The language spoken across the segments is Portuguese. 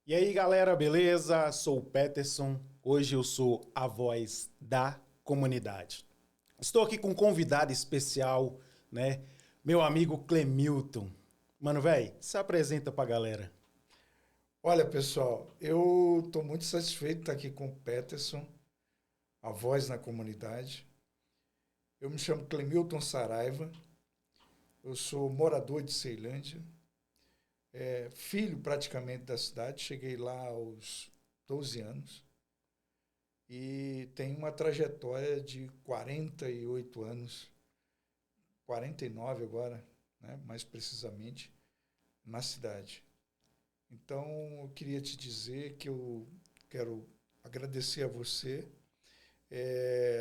E aí, galera, beleza? Sou o Peterson. Hoje eu sou a voz da comunidade. Estou aqui com um convidado especial, né? Meu amigo Clemilton. Mano, velho, se apresenta pra galera. Olha, pessoal, eu estou muito satisfeito de estar aqui com o Peterson, a voz na comunidade. Eu me chamo Clemilton Saraiva, eu sou morador de Ceilândia, filho praticamente da cidade, cheguei lá aos 12 anos e tenho uma trajetória de 48 anos, 49 agora, né, mais precisamente, na cidade. Então, eu queria te dizer que eu quero agradecer a você.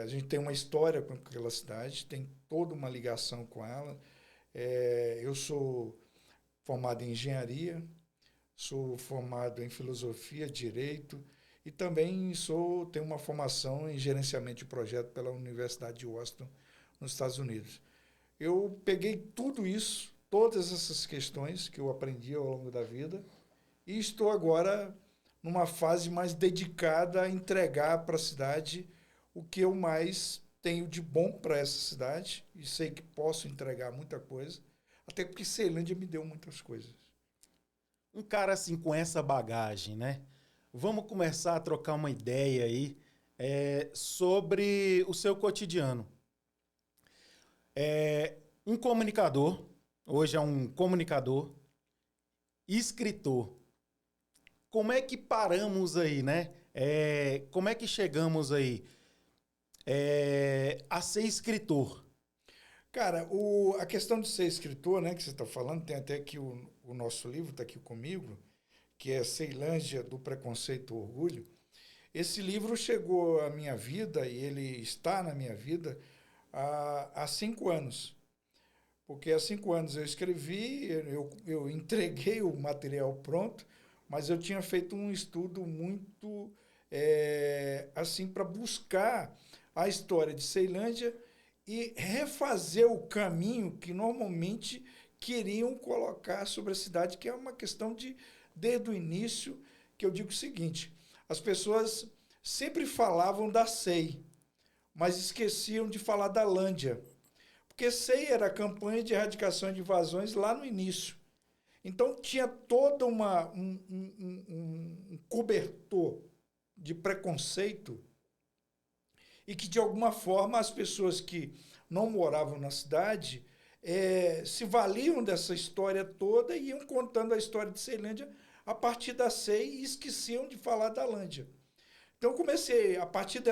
A gente tem uma história com aquela cidade, tem toda uma ligação com ela. Eu sou formado em engenharia, sou formado em filosofia, direito e também tenho uma formação em gerenciamento de projeto pela Universidade de Washington, nos Estados Unidos. Eu peguei tudo isso, todas essas questões que eu aprendi ao longo da vida e estou agora numa fase mais dedicada a entregar para a cidade o que eu mais tenho de bom para essa cidade e sei que posso entregar muita coisa, até porque Ceilândia me deu muitas coisas. Um cara assim com essa bagagem, né? Vamos começar a trocar uma ideia aí sobre o seu cotidiano. Um comunicador, hoje é um comunicador, escritor. Como é que paramos aí, né? Como é que chegamos aí a ser escritor? Cara, a questão de ser escritor, né, que você está falando, tem até aqui o nosso livro, está aqui comigo, que é Ceilândia do Preconceito ao Orgulho. Esse livro chegou à minha vida e ele está na minha vida há 5 anos. Porque há 5 anos eu escrevi, eu entreguei o material pronto, mas eu tinha feito um estudo muito assim para buscar a história de Ceilândia e refazer o caminho que normalmente queriam colocar sobre a cidade, que é uma questão de, desde o início, que eu digo o seguinte, as pessoas sempre falavam da SEI, mas esqueciam de falar da Lândia. Porque SEI era a campanha de erradicação de invasões lá no início. Então tinha todo um cobertor de preconceito e que, de alguma forma, as pessoas que não moravam na cidade se valiam dessa história toda e iam contando a história de Ceilândia a partir da SEI e esqueciam de falar da Lândia. Então eu comecei, a partir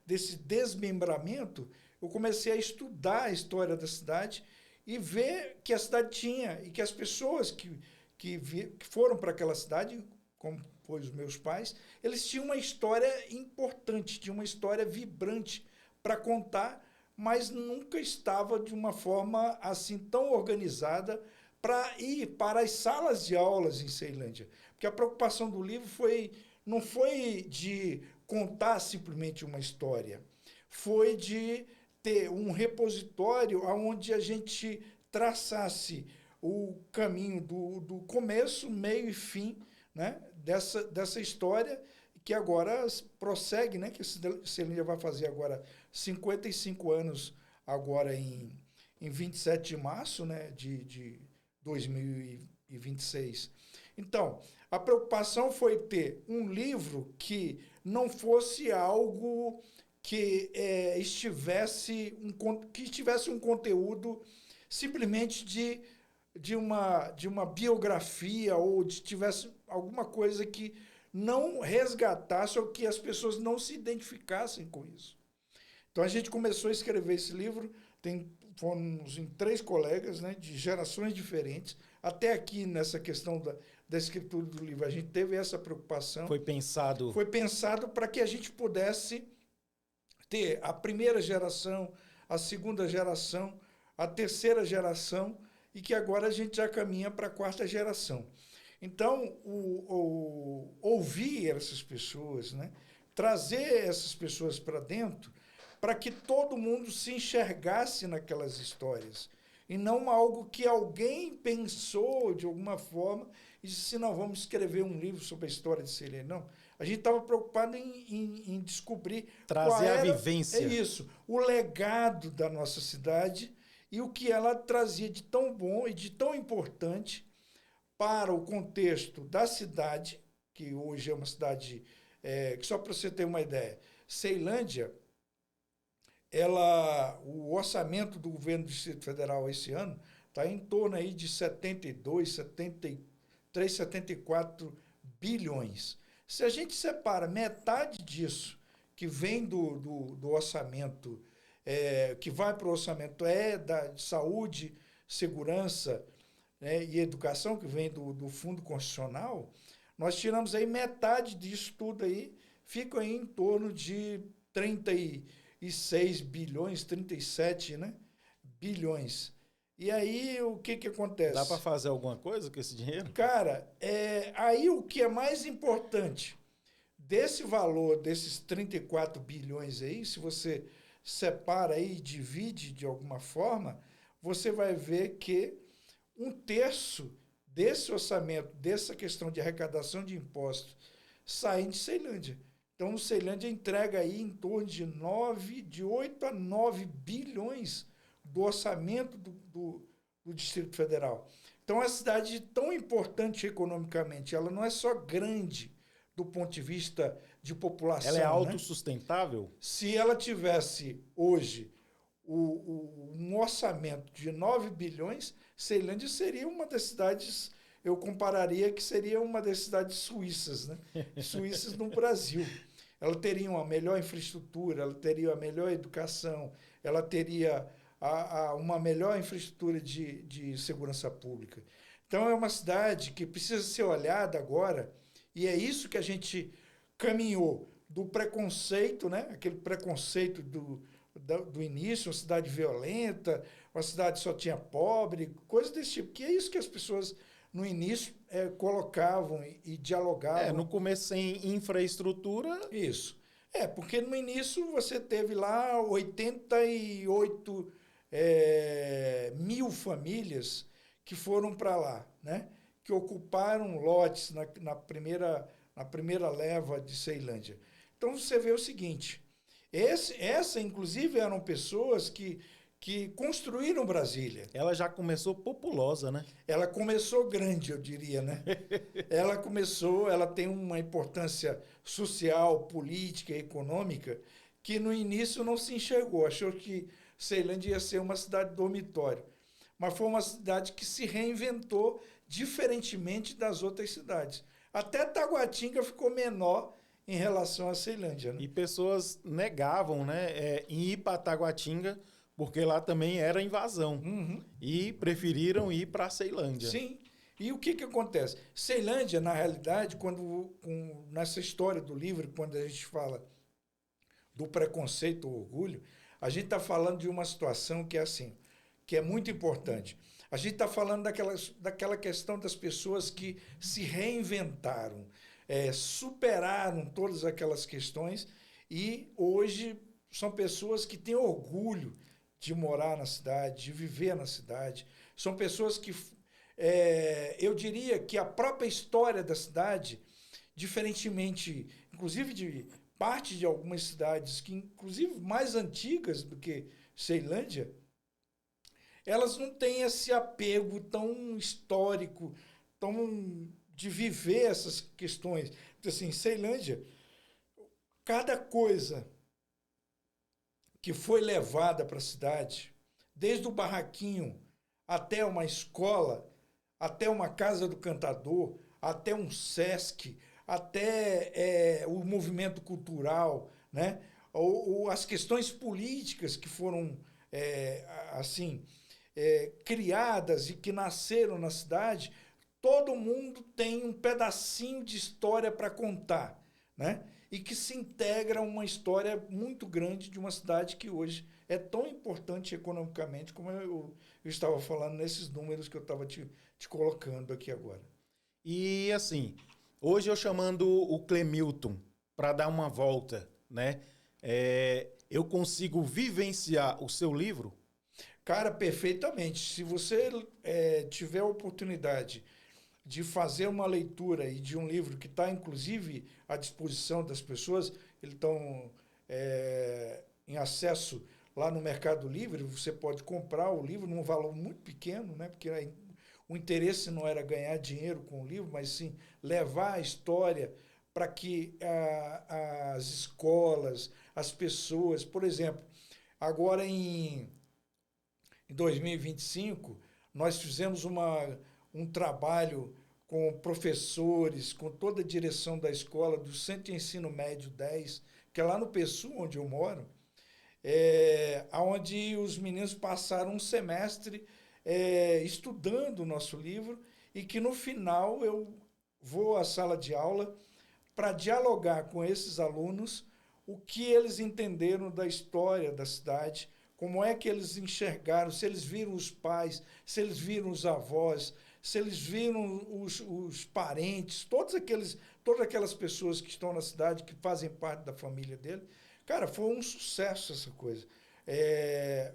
desse desmembramento, eu comecei a estudar a história da cidade e ver que a cidade tinha, e que as pessoas que foram para aquela cidade, como foi os meus pais, eles tinham uma história importante, tinham uma história vibrante para contar, mas nunca estava de uma forma assim tão organizada para ir para as salas de aulas em Ceilândia. Porque a preocupação do livro não foi de contar simplesmente uma história, foi de ter um repositório onde a gente traçasse o caminho do começo, meio e fim, né, dessa história que agora prossegue, né, que Ceilândia vai fazer agora 55 anos agora em 27 de março, né, de 2026. Então, a preocupação foi ter um livro que não fosse algo que tivesse um conteúdo simplesmente de uma biografia ou tivesse alguma coisa que não resgatasse ou que as pessoas não se identificassem com isso. Então a gente começou a escrever esse livro, fomos em 3 colegas, né, de gerações diferentes. Até aqui nessa questão da escritura do livro, a gente teve essa preocupação. Foi pensado. Foi pensado para que a gente pudesse ter a primeira geração, a segunda geração, a terceira geração e que agora a gente já caminha para a quarta geração. Então, ouvir essas pessoas, né, trazer essas pessoas para dentro, para que todo mundo se enxergasse naquelas histórias. E não algo que alguém pensou de alguma forma e disse assim, não, vamos escrever um livro sobre a história de Ceilândia. Não, a gente estava preocupado em descobrir Trazer a vivência. o legado da nossa cidade e o que ela trazia de tão bom e de tão importante para o contexto da cidade, que hoje é uma cidade, que só para você ter uma ideia, Ceilândia, o orçamento do governo do Distrito Federal esse ano está em torno aí de 72, 73, 74 bilhões. Se a gente separa metade disso, que vem do orçamento, que vai para o orçamento de saúde, segurança, e educação, que vem do Fundo Constitucional, nós tiramos aí metade disso tudo aí, fica aí em torno de 36 bilhões, 37, né, bilhões. E aí, o que acontece? Dá para fazer alguma coisa com esse dinheiro? Cara, aí o que é mais importante desse valor, desses 34 bilhões aí, se você separa aí e divide de alguma forma, você vai ver que um terço desse orçamento, dessa questão de arrecadação de impostos, saem de Ceilândia. Então, o Ceilândia entrega aí em torno de 8 a 9 bilhões do orçamento do Distrito Federal. Então, é uma cidade tão importante economicamente, ela não é só grande do ponto de vista de população. Ela é autossustentável? Né? Se ela tivesse hoje um orçamento de 9 bilhões, Ceilândia seria uma das cidades, eu compararia que seria uma das cidades suíças, né? Suíças no Brasil. Ela teria uma melhor infraestrutura, ela teria a melhor educação, ela teria uma melhor infraestrutura de segurança pública. Então, é uma cidade que precisa ser olhada agora, e é isso que a gente caminhou do preconceito, né? Aquele preconceito do início, uma cidade violenta, uma cidade que só tinha pobre, coisas desse tipo, que é isso que as pessoas no início colocavam e dialogavam. No começo sem infraestrutura. Isso. Porque no início você teve lá 88 mil famílias que foram para lá, né? Que ocuparam lotes na primeira leva de Ceilândia. Então você vê o seguinte, inclusive eram pessoas que construíram Brasília. Ela já começou populosa, né? Ela começou grande, eu diria, né? Ela tem uma importância social, política e econômica que no início não se enxergou. Achou que Ceilândia ia ser uma cidade dormitório. Mas foi uma cidade que se reinventou diferentemente das outras cidades. Até Taguatinga ficou menor em relação a Ceilândia. Né? E pessoas negavam, né, em ir para Taguatinga, porque lá também era invasão. Uhum. E preferiram ir para Ceilândia. Sim. E o que acontece? Ceilândia, na realidade, nessa história do livro, quando a gente fala do preconceito ou orgulho, a gente está falando de uma situação que é assim, que é muito importante. A gente está falando daquela questão das pessoas que se reinventaram, superaram todas aquelas questões e hoje são pessoas que têm orgulho de morar na cidade, de viver na cidade. São pessoas que, eu diria que a própria história da cidade, diferentemente, inclusive de parte de algumas cidades, que inclusive mais antigas do que Ceilândia, elas não têm esse apego tão histórico, tão de viver essas questões. Então, assim, Ceilândia, cada coisa que foi levada para a cidade, desde o barraquinho até uma escola, até uma casa do cantador, até um SESC, até o movimento cultural, né? ou as questões políticas que foram criadas e que nasceram na cidade, todo mundo tem um pedacinho de história para contar, né? E que se integra a uma história muito grande de uma cidade que hoje é tão importante economicamente, como eu estava falando nesses números que eu estava te colocando aqui agora. E assim, hoje eu chamando o Clemilton para dar uma volta, né? Eu consigo vivenciar o seu livro? Cara, perfeitamente. Se você tiver a oportunidade de fazer uma leitura e de um livro que está, inclusive, à disposição das pessoas, eles estão em acesso lá no Mercado Livre, você pode comprar o livro num valor muito pequeno, né? Porque o interesse não era ganhar dinheiro com o livro, mas sim levar a história para que as escolas, as pessoas, por exemplo, agora em 2025, nós fizemos um trabalho com professores, com toda a direção da escola, do Centro de Ensino Médio 10, que é lá no PSU, onde eu moro, onde os meninos passaram um semestre estudando o nosso livro e que no final eu vou à sala de aula para dialogar com esses alunos o que eles entenderam da história da cidade, como é que eles enxergaram, se eles viram os pais, se eles viram os avós, se eles viram os parentes, todas aquelas pessoas que estão na cidade, que fazem parte da família dele. Cara, foi um sucesso essa coisa.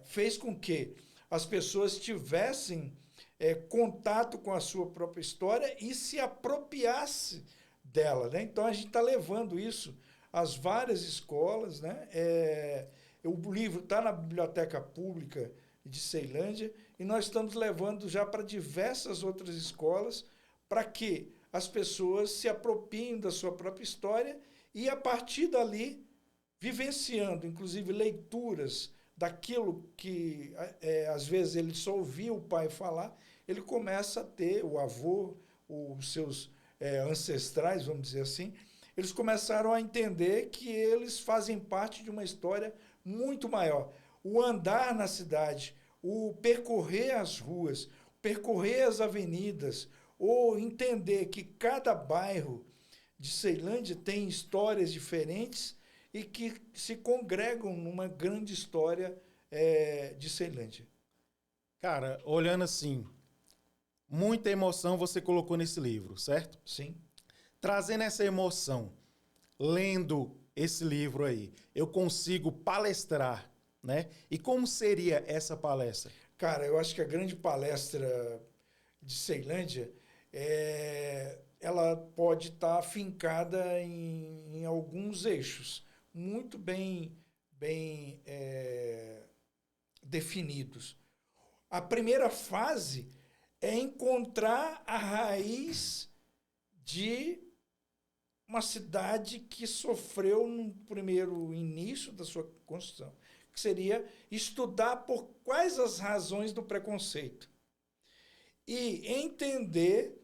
Fez com que as pessoas tivessem contato com a sua própria história e se apropriasse dela, né? Então, a gente está levando isso às várias escolas, né? O livro está na Biblioteca Pública de Ceilândia e nós estamos levando já para diversas outras escolas para que as pessoas se apropriem da sua própria história e, a partir dali, vivenciando, inclusive, leituras daquilo que, às vezes, ele só ouvia o pai falar, ele começa a ter, o avô, os seus ancestrais, vamos dizer assim, eles começaram a entender que eles fazem parte de uma história muito maior. O andar na cidade, o percorrer as ruas, percorrer as avenidas, ou entender que cada bairro de Ceilândia tem histórias diferentes e que se congregam numa grande história de Ceilândia. Cara, olhando assim, muita emoção você colocou nesse livro, certo? Sim. Trazendo essa emoção, lendo esse livro aí, eu consigo palestrar, né? E como seria essa palestra? Cara, eu acho que a grande palestra de Ceilândia, ela pode estar afincada em alguns eixos muito bem definidos. A primeira fase é encontrar a raiz de uma cidade que sofreu no primeiro início da sua construção, que seria estudar por quais as razões do preconceito e entender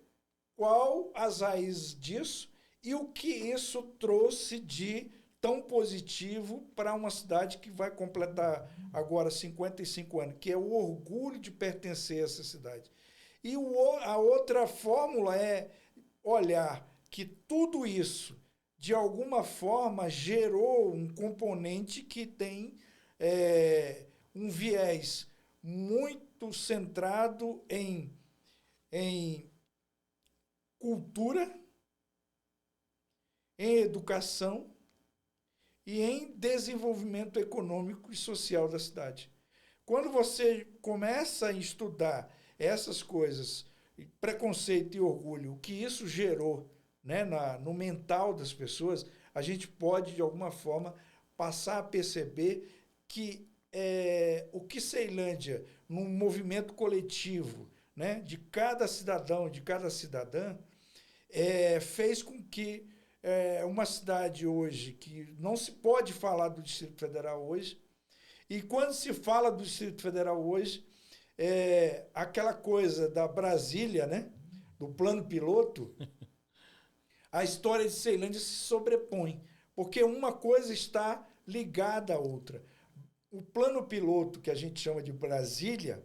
qual as raízes disso e o que isso trouxe de tão positivo para uma cidade que vai completar agora 55 anos, que é o orgulho de pertencer a essa cidade. E a outra fórmula é olhar que tudo isso, de alguma forma, gerou um componente que tem um viés muito centrado em cultura, em educação e em desenvolvimento econômico e social da cidade. Quando você começa a estudar essas coisas, preconceito e orgulho, o que isso gerou, né, no mental das pessoas, a gente pode, de alguma forma, passar a perceber que o que Ceilândia, num movimento coletivo, né, de cada cidadão, de cada cidadã, fez com que uma cidade hoje, que não se pode falar do Distrito Federal hoje, e quando se fala do Distrito Federal hoje, aquela coisa da Brasília, né, do plano piloto, a história de Ceilândia se sobrepõe, porque uma coisa está ligada à outra. O plano piloto, que a gente chama de Brasília,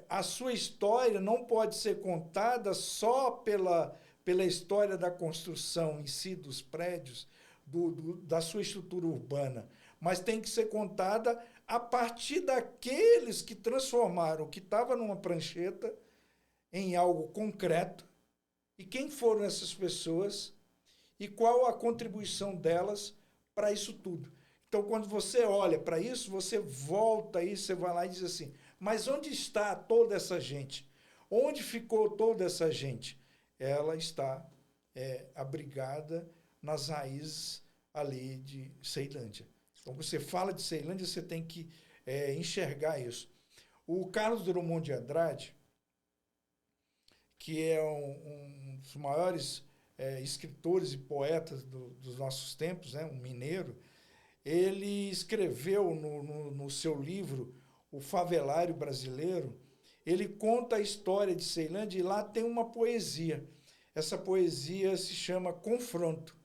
a sua história não pode ser contada só pela história da construção em si, dos prédios, da sua estrutura urbana, mas tem que ser contada a partir daqueles que transformaram o que estava numa prancheta em algo concreto, e quem foram essas pessoas e qual a contribuição delas para isso tudo. Então, quando você olha para isso, você volta aí, você vai lá e diz assim, mas onde está toda essa gente? Onde ficou toda essa gente? ela está abrigada nas raízes ali de Ceilândia. Então, você fala de Ceilândia, você tem que enxergar isso. O Carlos Drummond de Andrade, que é um dos maiores escritores e poetas dos nossos tempos, né, um mineiro, ele escreveu no seu livro O Favelário Brasileiro, ele conta a história de Ceilândia e lá tem uma poesia. Essa poesia se chama Confronto,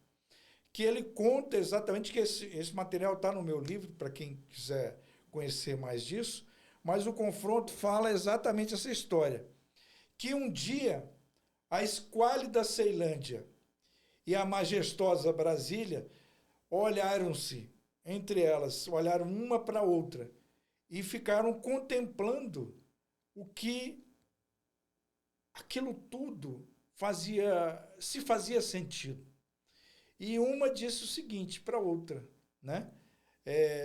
que ele conta exatamente, que esse material está no meu livro, para quem quiser conhecer mais disso, mas o Confronto fala exatamente essa história, que um dia a esquálida Ceilândia e a majestosa Brasília olharam-se, entre elas, olharam uma para a outra e ficaram contemplando o que aquilo tudo se fazia sentido. E uma disse o seguinte para a outra, né?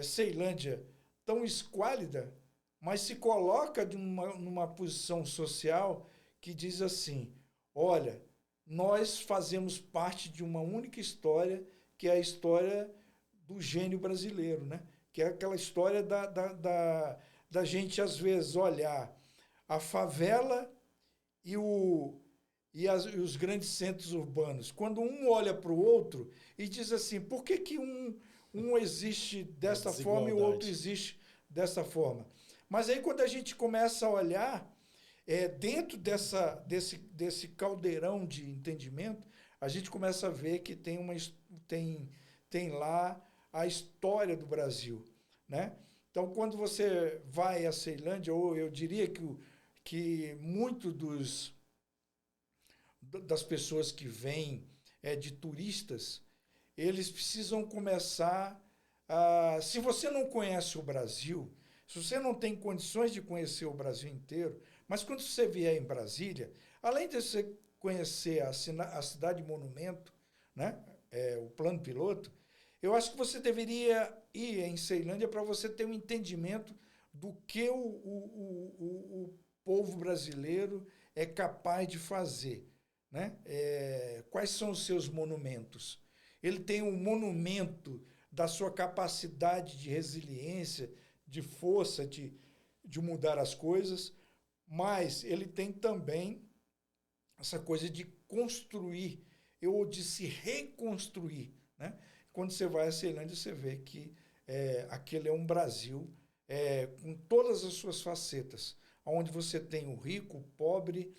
Ceilândia, tão esquálida, mas se coloca numa posição social que diz assim: olha, nós fazemos parte de uma única história, que é a história do gênio brasileiro, né? Que é aquela história da gente, às vezes, olhar a favela e os grandes centros urbanos. Quando um olha para o outro e diz assim, por que um existe dessa forma e o outro existe dessa forma? Mas aí, quando a gente começa a olhar, dentro desse caldeirão de entendimento, a gente começa a ver que tem lá a história do Brasil, né? Então, quando você vai a Ceilândia, ou eu diria que muito das pessoas que vêm de turistas, eles precisam começar a... Se você não conhece o Brasil, se você não tem condições de conhecer o Brasil inteiro, mas quando você vier em Brasília, além de você conhecer a cidade monumento, né, o plano piloto, eu acho que você deveria ir em Ceilândia para você ter um entendimento do que o povo brasileiro é capaz de fazer, né? Quais são os seus monumentos? Ele tem um monumento da sua capacidade de resiliência, de força, de mudar as coisas, mas ele tem também essa coisa de construir, ou de se reconstruir, né? Quando você vai a Ceilândia, você vê que aquele é um Brasil com todas as suas facetas, onde você tem o rico, o pobre,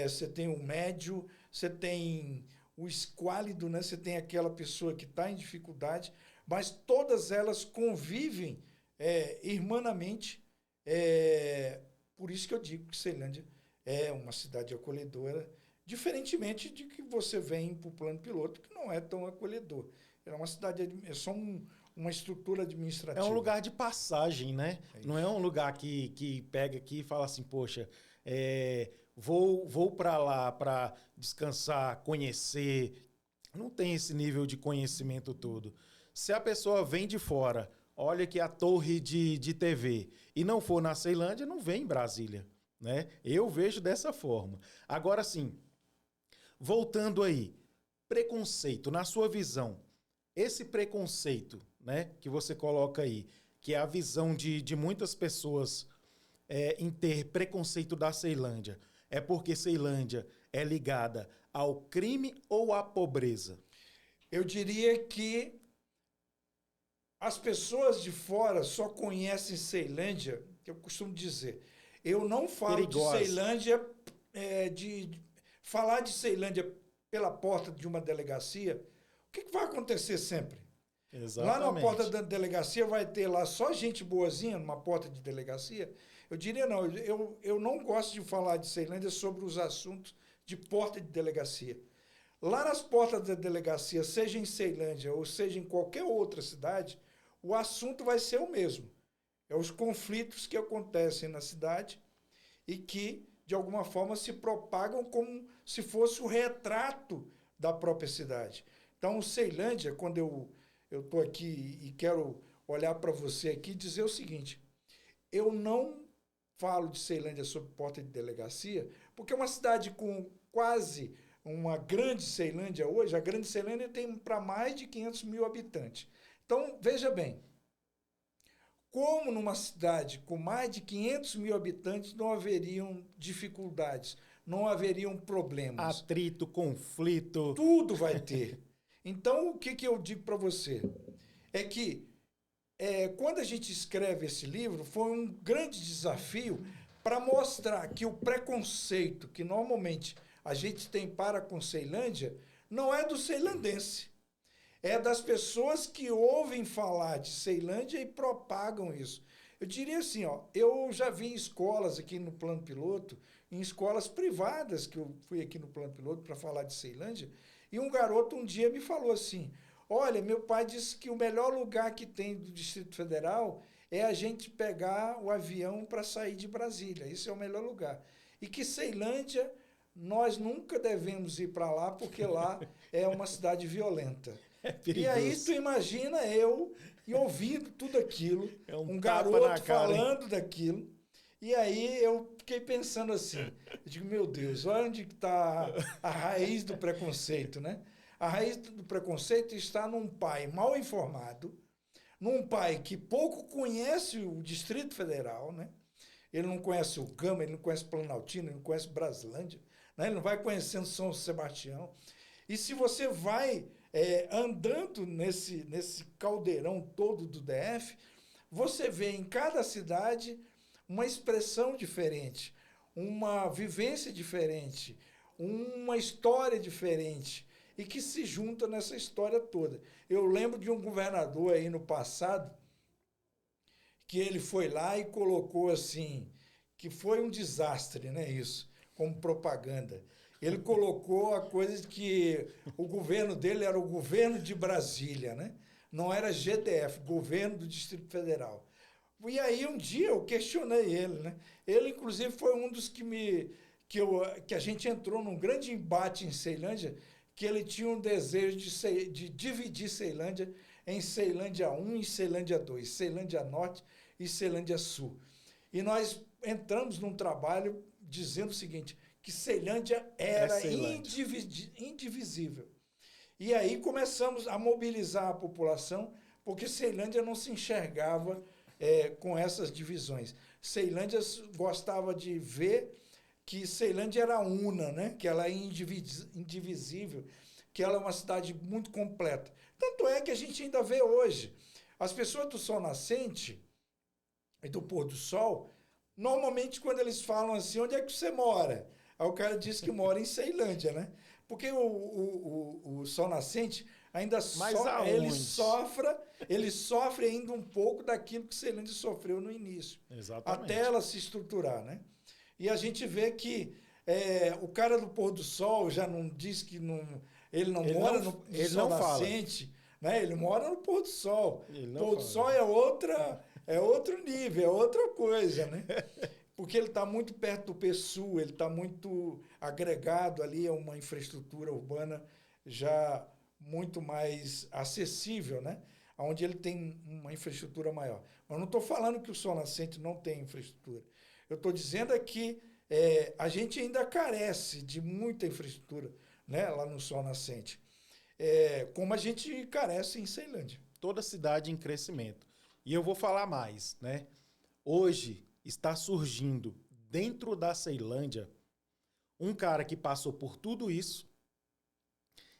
você tem o médio, você tem o esquálido, né? Você tem aquela pessoa que está em dificuldade, mas todas elas convivem irmanamente. Por isso que eu digo que Ceilândia é uma cidade acolhedora, diferentemente de que você vem para o plano piloto, que não é tão acolhedor. É uma cidade, é só uma estrutura administrativa. É um lugar de passagem, né? Não é um lugar que pega aqui e fala assim, poxa, vou para lá para descansar, conhecer. Não tem esse nível de conhecimento todo. Se a pessoa vem de fora, olha aqui a torre de TV, e não for na Ceilândia, não vem em Brasília, né? Eu vejo dessa forma. Agora sim, voltando aí, preconceito, na sua visão, esse preconceito, né, que você coloca aí, que é a visão de muitas pessoas em ter preconceito da Ceilândia, é porque Ceilândia é ligada ao crime ou à pobreza? Eu diria que as pessoas de fora só conhecem Ceilândia, que eu costumo dizer. Eu não falo Perigosa. de Ceilândia, falar de Ceilândia pela porta de uma delegacia. O que vai acontecer sempre? Exatamente. Lá na porta da delegacia vai ter lá só gente boazinha, numa porta de delegacia? Eu diria não, eu não gosto de falar de Ceilândia sobre os assuntos de porta de delegacia. Lá nas portas da delegacia, seja em Ceilândia ou seja em qualquer outra cidade, o assunto vai ser o mesmo. É os conflitos que acontecem na cidade e que, de alguma forma, se propagam como se fosse o retrato da própria cidade. Então, Ceilândia, quando eu estou aqui e quero olhar para você aqui e dizer o seguinte, eu não falo de Ceilândia sob porta de delegacia, porque é uma cidade com quase uma grande Ceilândia hoje, a grande Ceilândia tem para mais de 500 mil habitantes. Então, veja bem, como numa cidade com mais de 500 mil habitantes não haveriam dificuldades, não haveriam problemas. Atrito, conflito. Tudo vai ter. Então, o que eu digo para você? É que quando a gente escreve esse livro, foi um grande desafio para mostrar que o preconceito que normalmente a gente tem para com Ceilândia não é do ceilandense. É das pessoas que ouvem falar de Ceilândia e propagam isso. Eu diria assim, ó, eu já vi em escolas aqui no Plano Piloto, em escolas privadas, que eu fui aqui no Plano Piloto para falar de Ceilândia, e um garoto um dia me falou assim, olha, meu pai disse que o melhor lugar que tem do Distrito Federal é a gente pegar o avião para sair de Brasília. Esse é o melhor lugar. E que Ceilândia, nós nunca devemos ir para lá, porque lá é uma cidade violenta. E aí tu imagina eu e ouvindo tudo aquilo, um garoto falando daquilo, e aí eu fiquei pensando assim, eu digo, meu Deus, olha onde está a raiz do preconceito, né? A raiz do preconceito está num pai mal informado, num pai que pouco conhece o Distrito Federal, né? Ele não conhece o Gama, ele não conhece Planaltina, ele não conhece Braslândia, né? Ele não vai conhecendo São Sebastião. E se você vai andando nesse caldeirão todo do DF, você vê em cada cidade uma expressão diferente, uma vivência diferente, uma história diferente, e que se junta nessa história toda. Eu lembro de um governador aí no passado, que ele foi lá e colocou assim, que foi um desastre, né, isso, como propaganda. Ele colocou a coisa de que o governo dele era o governo de Brasília, né? Não era GDF, governo do Distrito Federal. E aí um dia eu questionei ele, né? Ele, inclusive, foi um dos que a gente entrou num grande embate em Ceilândia, que ele tinha um desejo de dividir Ceilândia em Ceilândia 1 e Ceilândia 2, Ceilândia Norte e Ceilândia Sul. E nós entramos num trabalho dizendo o seguinte, que Ceilândia era indivisível. E aí começamos a mobilizar a população, porque Ceilândia não se enxergava com essas divisões. Ceilândia gostava de ver que Ceilândia era una, né? Que ela é indivisível, que ela é uma cidade muito completa. Tanto é que a gente ainda vê hoje. As pessoas do Sol Nascente e do Pôr do Sol, normalmente quando eles falam assim, onde é que você mora? Aí o cara diz que mora em Ceilândia, né? Porque o Sol Nascente ainda ele sofre ainda um pouco daquilo que Ceilândia sofreu no início. Exatamente. Até ela se estruturar, né? E a gente vê que o cara do Pôr do Sol já não diz que ele não mora no Sol Nascente, né? Ele mora no Pôr do Sol. O Pôr do Sol é outro nível, é outra coisa, né? Porque ele está muito perto do PSU, ele está muito agregado ali a uma infraestrutura urbana já muito mais acessível, né? Onde ele tem uma infraestrutura maior. Mas não estou falando que o Sol Nascente não tem infraestrutura. Eu estou dizendo que a gente ainda carece de muita infraestrutura, né, lá no Sol Nascente, como a gente carece em Ceilândia. Toda cidade em crescimento. E eu vou falar mais, né? Hoje está surgindo dentro da Ceilândia um cara que passou por tudo isso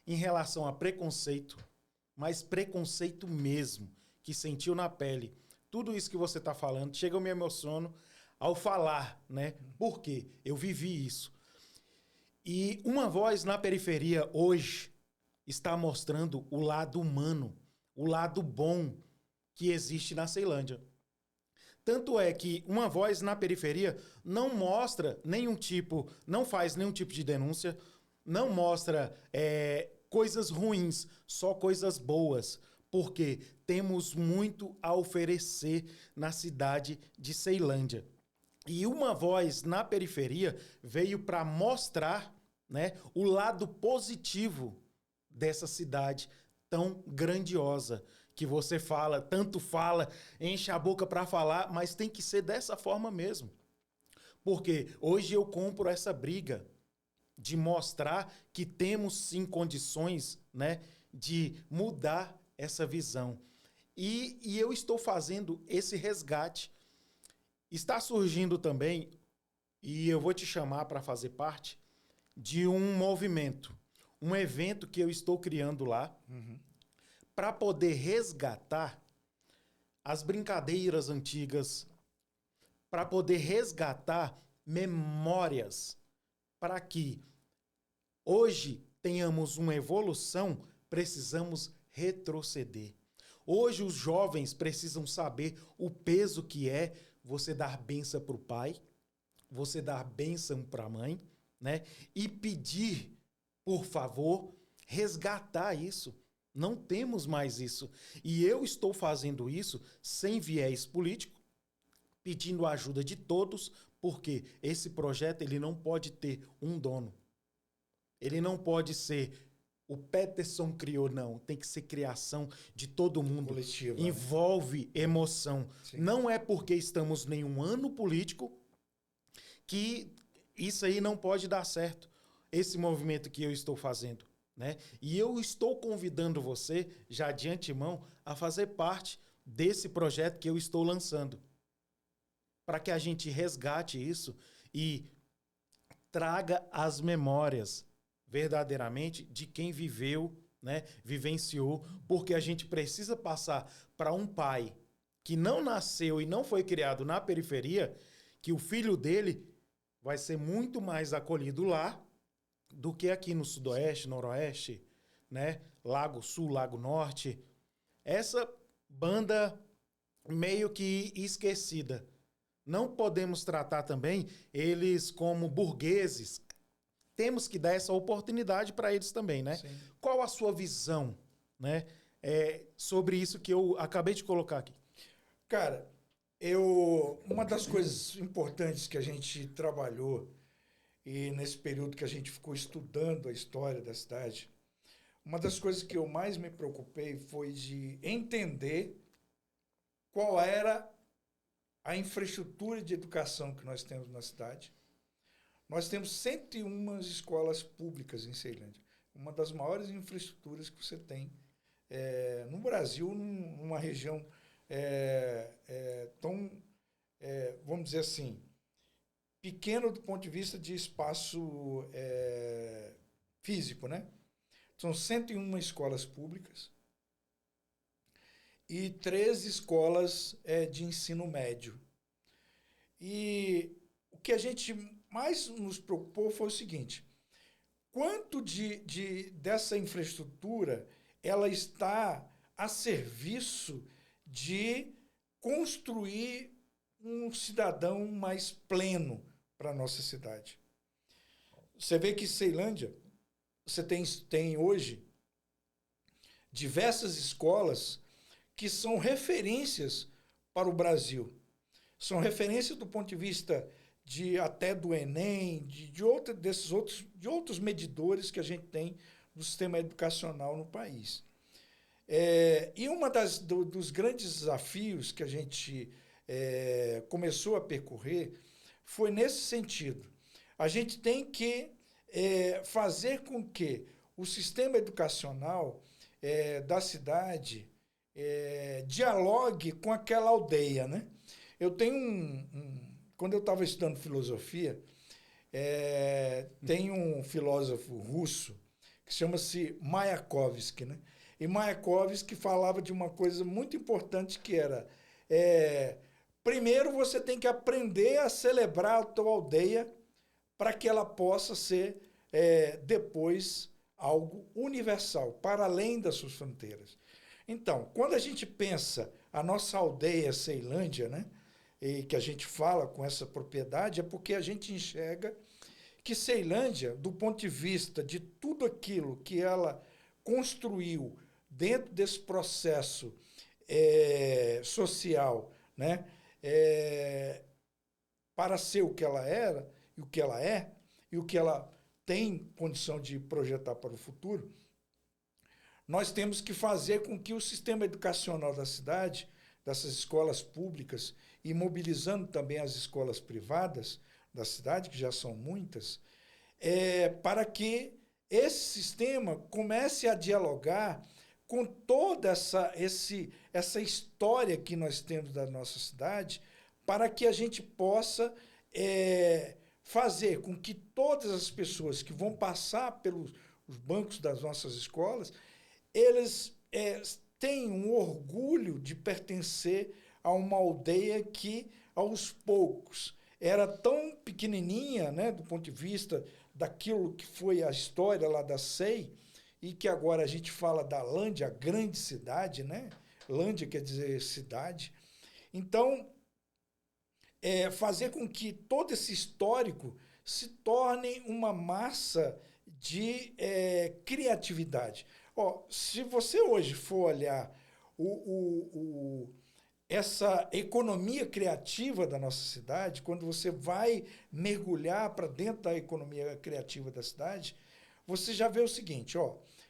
em relação a preconceito, mas preconceito mesmo, que sentiu na pele. Tudo isso que você está falando, chega, eu me emociono ao falar, né? Por quê? Eu vivi isso. E Uma Voz na Periferia hoje está mostrando o lado humano, o lado bom que existe na Ceilândia. Tanto é que Uma Voz na Periferia não mostra não faz nenhum tipo de denúncia, não mostra coisas ruins, só coisas boas, porque temos muito a oferecer na cidade de Ceilândia. E Uma Voz na Periferia veio para mostrar, né, o lado positivo dessa cidade tão grandiosa, que você tanto fala, enche a boca para falar, mas tem que ser dessa forma mesmo. Porque hoje eu compro essa briga de mostrar que temos sim condições, né, de mudar essa visão. E eu estou fazendo esse resgate. Está surgindo também, e eu vou te chamar para fazer parte, de um movimento, um evento que eu estou criando lá, para poder resgatar as brincadeiras antigas, para poder resgatar memórias, para que hoje tenhamos uma evolução, precisamos retroceder. Hoje os jovens precisam saber o peso que é você dar bênção para o pai, você dar bênção para a mãe, né? E pedir, por favor, resgatar isso. Não temos mais isso. E eu estou fazendo isso sem viés político, pedindo a ajuda de todos, porque esse projeto ele não pode ter um dono. Ele não pode ser o Peterson criou, não. Tem que ser criação de todo mundo. Coletiva, envolve emoção. Sim. Não é porque estamos em um ano político que isso aí não pode dar certo. Esse movimento que eu estou fazendo, né? E eu estou convidando você, já de antemão, a fazer parte desse projeto que eu estou lançando. Para que a gente resgate isso e traga as memórias verdadeiramente de quem viveu, né, vivenciou, porque a gente precisa passar para um pai que não nasceu e não foi criado na periferia, que o filho dele vai ser muito mais acolhido lá do que aqui no Sudoeste, Noroeste, né, Lago Sul, Lago Norte. Essa banda meio que esquecida. Não podemos tratar também eles como burgueses. Temos que dar essa oportunidade para eles também, né? Sim. Qual a sua visão, né, sobre isso que eu acabei de colocar aqui? Cara, uma das coisas importantes que a gente trabalhou e nesse período que a gente ficou estudando a história da cidade, uma das coisas que eu mais me preocupei foi de entender qual era a infraestrutura de educação que nós temos na cidade. Nós temos 101 escolas públicas em Ceilândia, uma das maiores infraestruturas que você tem no Brasil, numa região tão, vamos dizer assim, pequena do ponto de vista de espaço físico, né? São 101 escolas públicas e 13 escolas de ensino médio. E o que a gente mais nos preocupou foi o seguinte: quanto dessa infraestrutura ela está a serviço de construir um cidadão mais pleno para a nossa cidade. Você vê que Ceilândia, você tem hoje diversas escolas que são referências para o Brasil. São referências do ponto de vista até do Enem, de outros medidores que a gente tem no sistema educacional no país. E dos grandes desafios que a gente começou a percorrer foi nesse sentido. A gente tem que fazer com que o sistema educacional da cidade dialogue com aquela aldeia, né? Eu tenho quando eu estava estudando filosofia, tem um filósofo russo que chama-se Mayakovsky, né? E Mayakovsky falava de uma coisa muito importante que era primeiro você tem que aprender a celebrar a tua aldeia para que ela possa ser depois algo universal, para além das suas fronteiras. Então, quando a gente pensa a nossa aldeia Ceilândia, né, e que a gente fala com essa propriedade, é porque a gente enxerga que Ceilândia, do ponto de vista de tudo aquilo que ela construiu dentro desse processo social, né, para ser o que ela era, e o que ela é, e o que ela tem condição de projetar para o futuro, nós temos que fazer com que o sistema educacional da cidade, dessas escolas públicas, e mobilizando também as escolas privadas da cidade, que já são muitas, para que esse sistema comece a dialogar com toda essa história que nós temos da nossa cidade, para que a gente possa fazer com que todas as pessoas que vão passar pelos os bancos das nossas escolas, eles tenham um orgulho de pertencer a uma aldeia que, aos poucos, era tão pequenininha, né, do ponto de vista daquilo que foi a história lá da SEI, e que agora a gente fala da Lândia, a grande cidade, né? Lândia quer dizer cidade. Então, fazer com que todo esse histórico se torne uma massa de criatividade. Se você hoje for olhar essa economia criativa da nossa cidade, quando você vai mergulhar para dentro da economia criativa da cidade, você já vê o seguinte,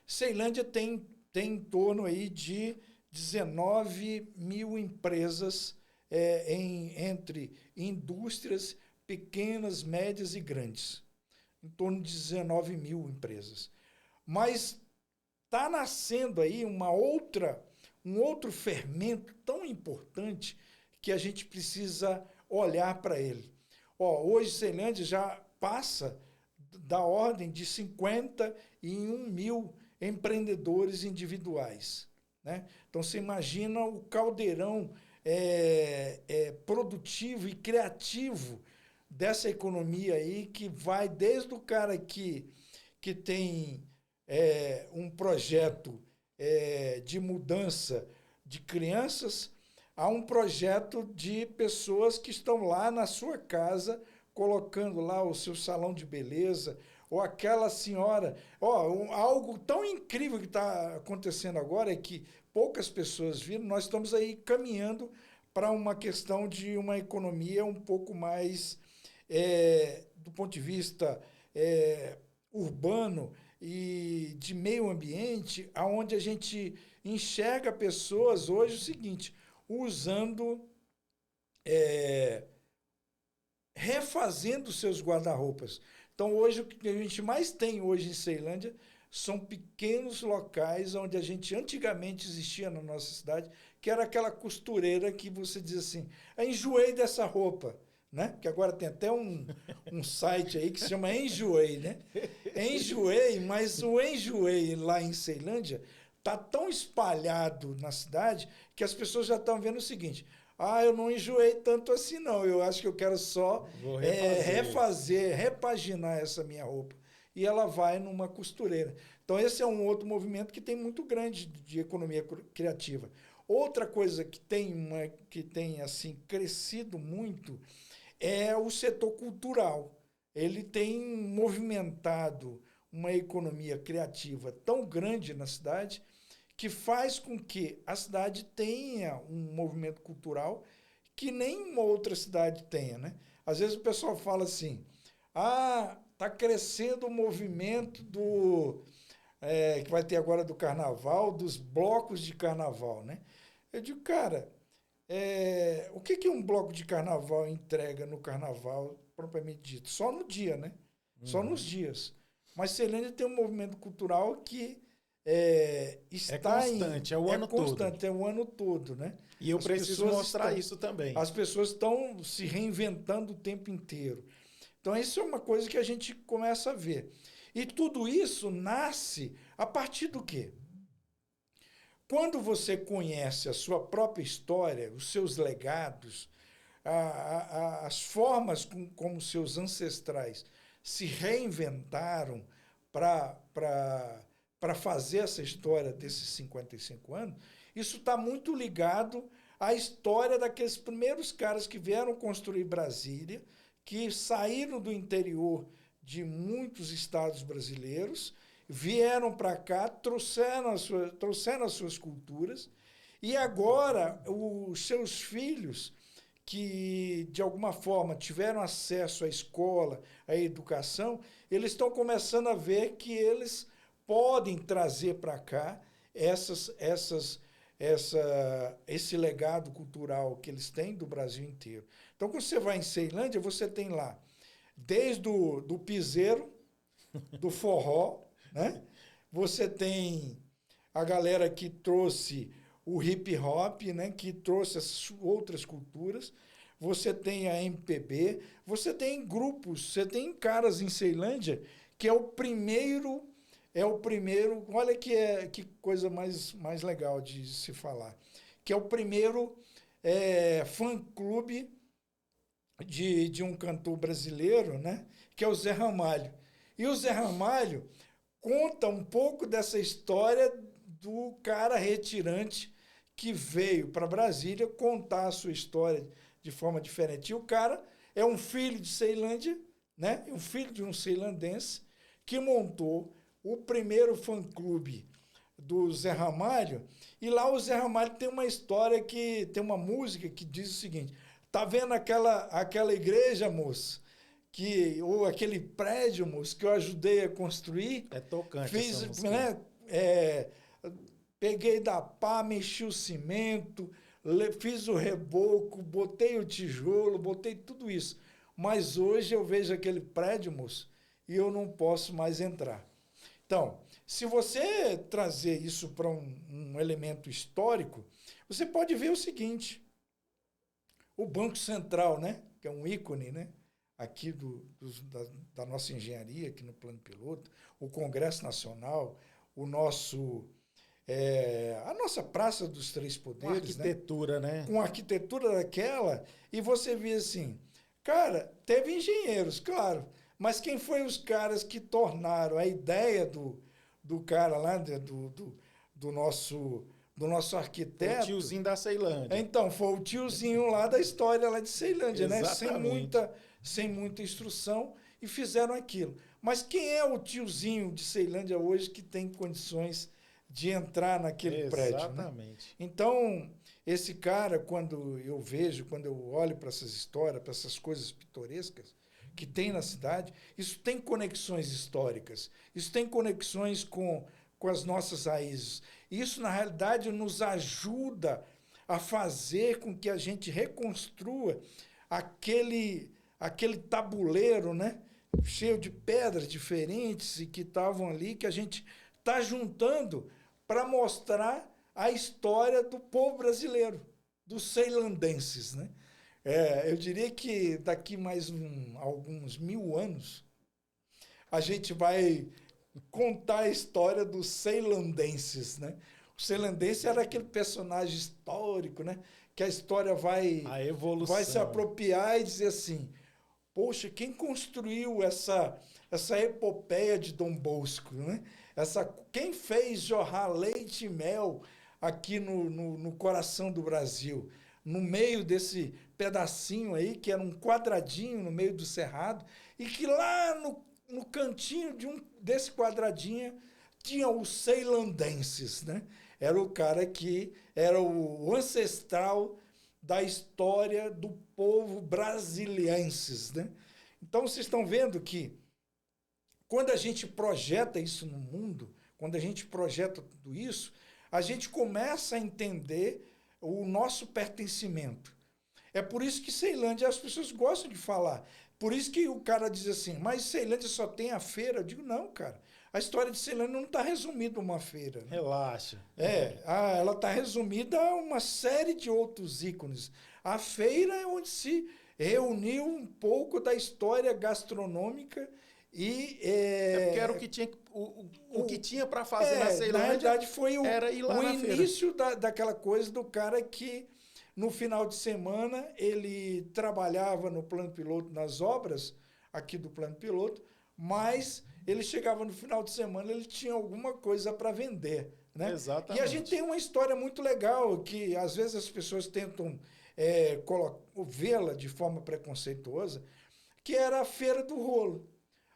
Ceilândia tem em torno aí de 19 mil empresas entre indústrias pequenas, médias e grandes. Em torno de 19 mil empresas. Mas está nascendo aí um outro fermento tão importante que a gente precisa olhar para ele. Hoje, Ceilândia já passa da ordem de 51 mil empreendedores individuais, né? Então, você imagina o caldeirão produtivo e criativo dessa economia aí, que vai desde o cara que tem um projeto de mudança de crianças a um projeto de pessoas que estão lá na sua casa colocando lá o seu salão de beleza, ou aquela senhora... algo tão incrível que está acontecendo agora é que poucas pessoas viram, nós estamos aí caminhando para uma questão de uma economia um pouco mais, do ponto de vista urbano e de meio ambiente, onde a gente enxerga pessoas hoje o seguinte, usando... refazendo seus guarda-roupas. Então, hoje, o que a gente mais tem hoje em Ceilândia são pequenos locais onde a gente antigamente existia na nossa cidade, que era aquela costureira que você diz assim, enjoei dessa roupa, né? Que agora tem até um site aí que se chama Enjoei, né? Enjoei, mas o Enjoei lá em Ceilândia está tão espalhado na cidade que as pessoas já estão vendo o seguinte... eu não enjoei tanto assim, não. Eu acho que eu quero só repaginar essa minha roupa. E ela vai numa costureira. Então, esse é um outro movimento que tem muito grande de economia criativa. Outra coisa que tem assim, crescido muito é o setor cultural. Ele tem movimentado uma economia criativa tão grande na cidade que faz com que a cidade tenha um movimento cultural que nenhuma outra cidade tenha, né? Às vezes o pessoal fala assim, está crescendo o movimento que vai ter agora do carnaval, dos blocos de carnaval, né? Eu digo, cara, o que um bloco de carnaval entrega no carnaval, propriamente dito? Só no dia, né? Só nos dias. Mas Ceilândia tem um movimento cultural que está constante, é o ano todo. É o ano todo, né? E eu preciso mostrar isso também. As pessoas estão se reinventando o tempo inteiro. Então, isso é uma coisa que a gente começa a ver. E tudo isso nasce a partir do quê? Quando você conhece a sua própria história, os seus legados, as formas como seus ancestrais se reinventaram para fazer essa história desses 55 anos, isso está muito ligado à história daqueles primeiros caras que vieram construir Brasília, que saíram do interior de muitos estados brasileiros, vieram para cá, trouxeram as suas culturas, e agora os seus filhos, que de alguma forma tiveram acesso à escola, à educação, eles estão começando a ver que eles podem trazer para cá esse legado cultural que eles têm do Brasil inteiro. Então, quando você vai em Ceilândia, você tem lá, desde do piseiro, do forró, né? Você tem a galera que trouxe o hip hop, né? Que trouxe as outras culturas. Você tem a MPB, você tem grupos, você tem caras em Ceilândia que é o primeiro, olha que coisa mais legal de se falar, que é o primeiro fã-clube de um cantor brasileiro, né? Que é o Zé Ramalho. E o Zé Ramalho conta um pouco dessa história do cara retirante que veio para Brasília contar a sua história de forma diferente. E o cara é um filho de Ceilândia, né? Um filho de um ceilandense que montou o primeiro fã-clube do Zé Ramalho. E lá o Zé Ramalho tem uma história que tem uma música que diz o seguinte: tá vendo aquela igreja, moço? Ou aquele prédio, moço, que eu ajudei a construir? É tocante Fiz, essa música. né? Peguei da pá, mexi o cimento, fiz o reboco, botei o tijolo, botei tudo isso. Mas hoje eu vejo aquele prédio, moço, e eu não posso mais entrar. Então, se você trazer isso para um elemento histórico, você pode ver o seguinte: o Banco Central, né, que é um ícone, né, aqui da nossa engenharia, aqui no Plano Piloto, o Congresso Nacional, a nossa Praça dos Três Com Poderes, arquitetura, né? com a arquitetura daquela, e você vê assim, cara, teve engenheiros, claro, mas quem foi os caras que tornaram a ideia do cara lá, do nosso O arquiteto? tiozinho da Ceilândia. Então, foi o tiozinho lá da história lá de Ceilândia, né? Exatamente. Sem muita instrução, e fizeram aquilo. Mas quem é o tiozinho de Ceilândia hoje que tem condições de entrar naquele prédio, né? Exatamente. Então, esse cara, quando eu olho para essas histórias, para essas coisas pitorescas que tem na cidade, isso tem conexões históricas, isso tem conexões com as nossas raízes. Isso, na realidade, nos ajuda a fazer com que a gente reconstrua aquele tabuleiro, né? Cheio de pedras diferentes e que estavam ali, que a gente está juntando para mostrar a história do povo brasileiro, dos ceilandenses, né? Eu diria que daqui mais alguns 1000 anos, a gente vai contar a história dos ceilandenses, né? O ceilandense era aquele personagem histórico, né? Que a história A evolução. vai se apropriar e dizer assim: poxa, quem construiu essa epopeia de Dom Bosco, né? Quem fez jorrar leite e mel aqui no coração do Brasil? No meio desse pedacinho aí, que era um quadradinho no meio do cerrado, e que lá no cantinho desse quadradinho tinha os ceilandenses, né? Era o cara que era o ancestral da história do povo brasilienses, né? Então, vocês estão vendo que quando a gente projeta isso no mundo, quando a gente projeta tudo isso, a gente começa a entender o nosso pertencimento. É por isso que Ceilândia, as pessoas gostam de falar. Por isso que o cara diz assim, mas Ceilândia só tem a feira. Eu digo, não, cara. A história de Ceilândia não está resumida a uma feira. Né? Relaxa. Ela está resumida a uma série de outros ícones. A feira é onde se reuniu um pouco da história gastronômica e... porque era o que tinha para fazer na Ceilândia. Na verdade, foi era ir lá o na início daquela coisa do cara que, no final de semana, ele trabalhava no Plano Piloto, nas obras aqui do Plano Piloto, mas ele chegava no final de semana, ele tinha alguma coisa para vender. Né? Exatamente. E a gente tem uma história muito legal, que às vezes as pessoas tentam vê-la de forma preconceituosa, que era a Feira do Rolo.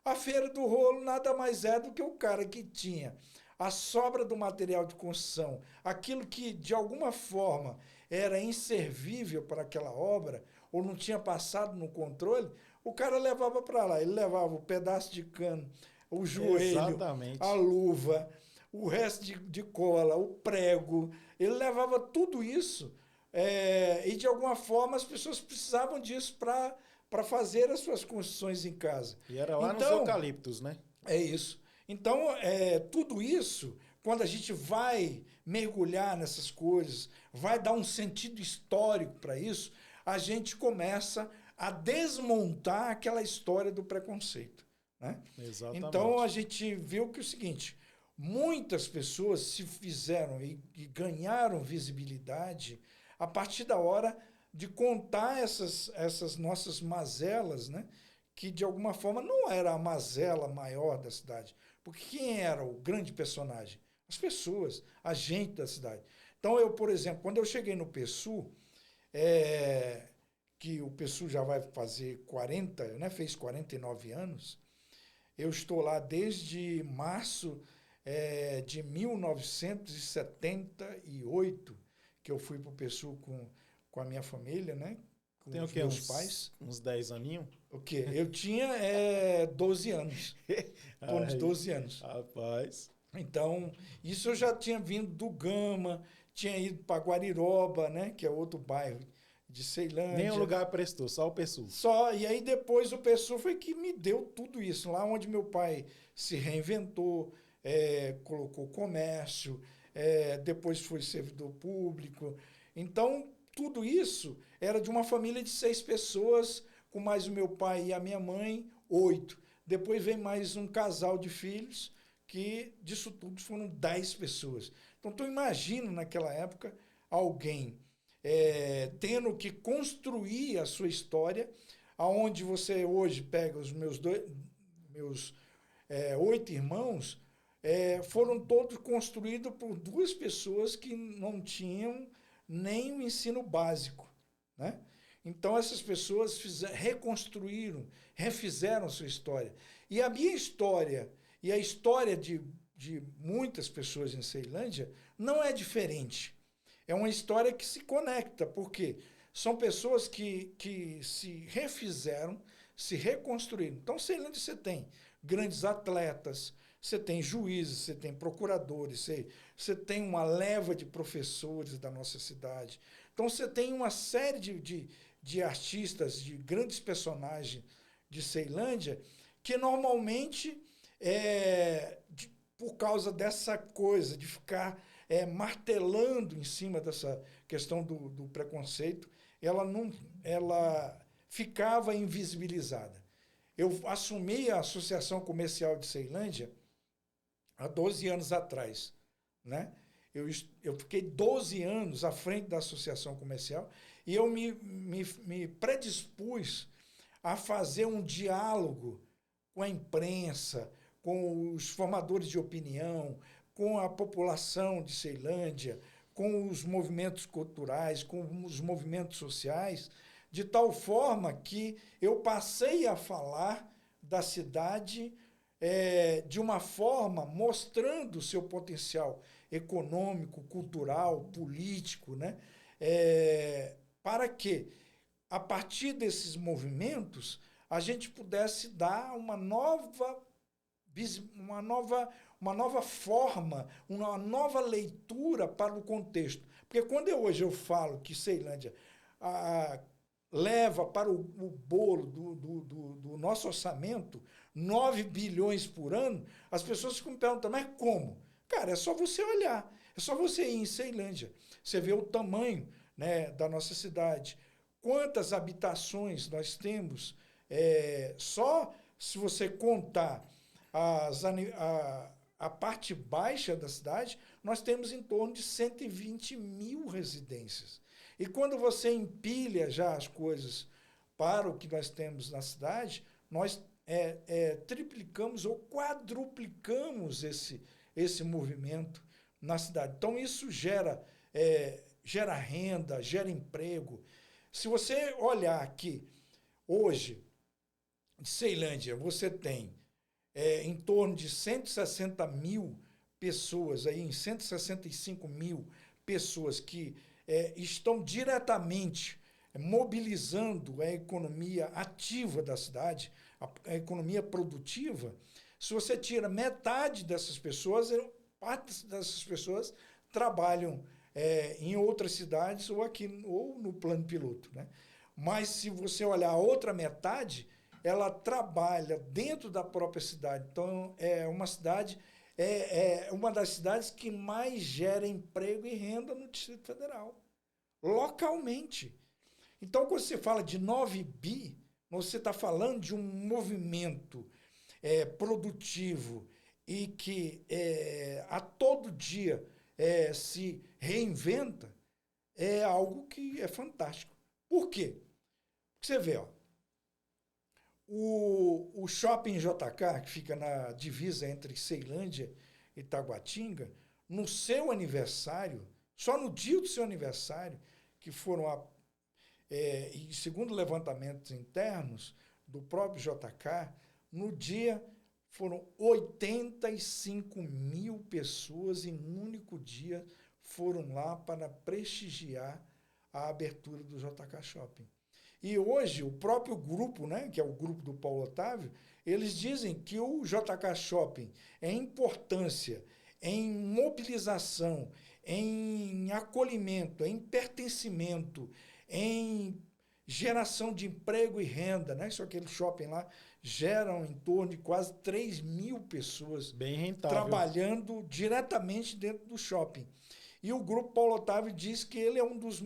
A Feira do Rolo nada mais é do que o cara que tinha a sobra do material de construção, aquilo que de alguma forma era inservível para aquela obra, ou não tinha passado no controle, o cara levava para lá. Ele levava o pedaço de cano, o joelho, Exatamente. a luva, o resto de cola, o prego. Ele levava tudo isso e, de alguma forma, as pessoas precisavam disso para fazer as suas construções em casa. E era lá nos Então, eucaliptos, né? É isso. Então, tudo isso, quando a gente vai mergulhar nessas coisas, vai dar um sentido histórico para isso, a gente começa a desmontar aquela história do preconceito, né? Então, a Exatamente. gente viu que é o seguinte, muitas pessoas se fizeram e ganharam visibilidade a partir da hora de contar essas nossas mazelas, né? Que de alguma forma não era a mazela maior da cidade. Porque quem era o grande personagem? As pessoas, a gente da cidade. Então, eu, por exemplo, quando eu cheguei no PSU, que o PSU já vai fazer 40, né, fez 49 anos, eu estou lá desde março de 1978, que eu fui para o PSU com a minha família, né, com Tem o os quê? meus pais. Uns 10 aninhos? O quê? Eu tinha 12 anos, em torno de Aí, 12 anos. rapaz. Então, isso eu já tinha vindo do Gama, tinha ido para Guariroba, né, que é outro bairro de Nem o Ceilândia. lugar prestou, só o pessoal. Só, e aí depois o pessoal foi que me deu tudo isso. Lá onde meu pai se reinventou, colocou comércio, depois foi servidor público. Então, tudo isso era de uma família de 6 pessoas, com mais o meu pai e a minha mãe, 8. Depois vem mais um casal de filhos, que disso tudo foram 10 pessoas. Então, tu imagina naquela época alguém tendo que construir a sua história, aonde você hoje pega os meus 8 irmãos, foram todos construídos por 2 pessoas que não tinham nem o ensino básico, né? Então essas pessoas reconstruíram, refizeram sua história. E a minha história e a história de muitas pessoas em Ceilândia não é diferente. É uma história que se conecta, porque são pessoas que se refizeram, se reconstruíram. Então, Ceilândia você tem grandes atletas, você tem juízes, você tem procuradores, você tem uma leva de professores da nossa cidade. Então, você tem uma série de artistas, de grandes personagens de Ceilândia, que normalmente, por causa dessa coisa de ficar martelando em cima dessa questão do preconceito, ela ficava invisibilizada. Eu assumi a Associação Comercial de Ceilândia há 12 anos atrás, né? Eu fiquei 12 anos à frente da Associação Comercial e eu me predispus a fazer um diálogo com a imprensa, com os formadores de opinião, com a população de Ceilândia, com os movimentos culturais, com os movimentos sociais, de tal forma que eu passei a falar da cidade de uma forma mostrando o seu potencial econômico, cultural, político, né? Para que, a partir desses movimentos, a gente pudesse dar uma nova forma, uma nova leitura para o contexto. Porque quando hoje eu falo que Ceilândia leva para o bolo do nosso orçamento 9 bilhões por ano, as pessoas ficam me perguntando, mas como? Cara, é só você olhar, é só você ir em Ceilândia. Você vê o tamanho, né, da nossa cidade, quantas habitações nós temos, só se você contar a parte baixa da cidade, nós temos em torno de 120 mil residências. E quando você empilha já as coisas para o que nós temos na cidade, nós triplicamos ou quadruplicamos esse movimento na cidade. Então, isso gera renda, gera emprego. Se você olhar aqui, hoje, em Ceilândia, você tem em torno de 160 mil pessoas, em 165 mil pessoas que estão diretamente mobilizando a economia ativa da cidade, a economia produtiva. Se você tira metade dessas pessoas, parte dessas pessoas trabalham em outras cidades ou aqui ou no plano piloto, né? Mas se você olhar a outra metade, ela trabalha dentro da própria cidade. Então, é uma cidade, uma das cidades que mais gera emprego e renda no Distrito Federal, localmente. Então, quando você fala de 9 bi, você está falando de um movimento produtivo e que a todo dia se reinventa, é algo que é fantástico. Por quê? Porque você vê, ó, o Shopping JK, que fica na divisa entre Ceilândia e Taguatinga, no seu aniversário, só no dia do seu aniversário, que foram, e segundo levantamentos internos do próprio JK, no dia foram 85 mil pessoas em um único dia foram lá para prestigiar a abertura do JK Shopping. E hoje, o próprio grupo, né, que é o grupo do Paulo Otávio, eles dizem que o JK Shopping, em importância, em mobilização, em acolhimento, em pertencimento, em geração de emprego e renda, né? Só aquele shopping lá geram em torno de quase 3 mil pessoas Bem rentável, trabalhando diretamente dentro do shopping. E o Grupo Paulo Otávio diz que ele é um dos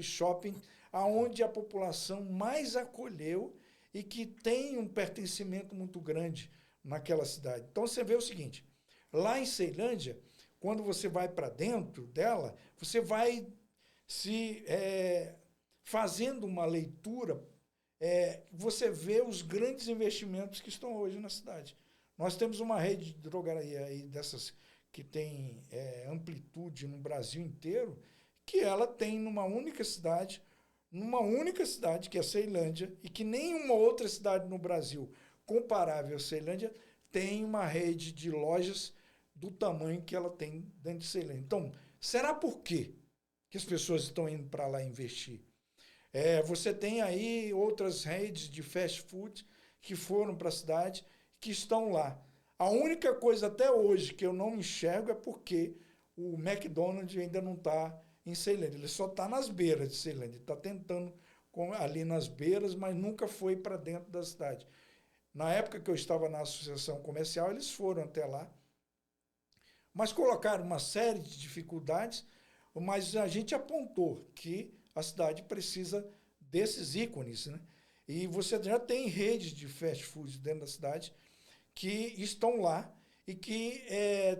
shoppings onde a população mais acolheu e que tem um pertencimento muito grande naquela cidade. Então você vê o seguinte, lá em Ceilândia, quando você vai para dentro dela, você vai fazendo uma leitura, você vê os grandes investimentos que estão hoje na cidade. Nós temos uma rede de drogaria aí dessas que tem amplitude no Brasil inteiro, que ela tem numa única cidade, que é Ceilândia, e que nenhuma outra cidade no Brasil comparável a Ceilândia tem uma rede de lojas do tamanho que ela tem dentro de Ceilândia. Então, será por quê que as pessoas estão indo para lá investir? Você tem aí outras redes de fast food que foram para a cidade, que estão lá. A única coisa até hoje que eu não enxergo é porque o McDonald's ainda não está em Ceilândia. Ele só está nas beiras de Ceilândia. Está tentando ali nas beiras, mas nunca foi para dentro da cidade. Na época que eu estava na associação comercial, eles foram até lá, mas colocaram uma série de dificuldades, mas a gente apontou que a cidade precisa desses ícones, né? E você já tem redes de fast food dentro da cidade que estão lá e que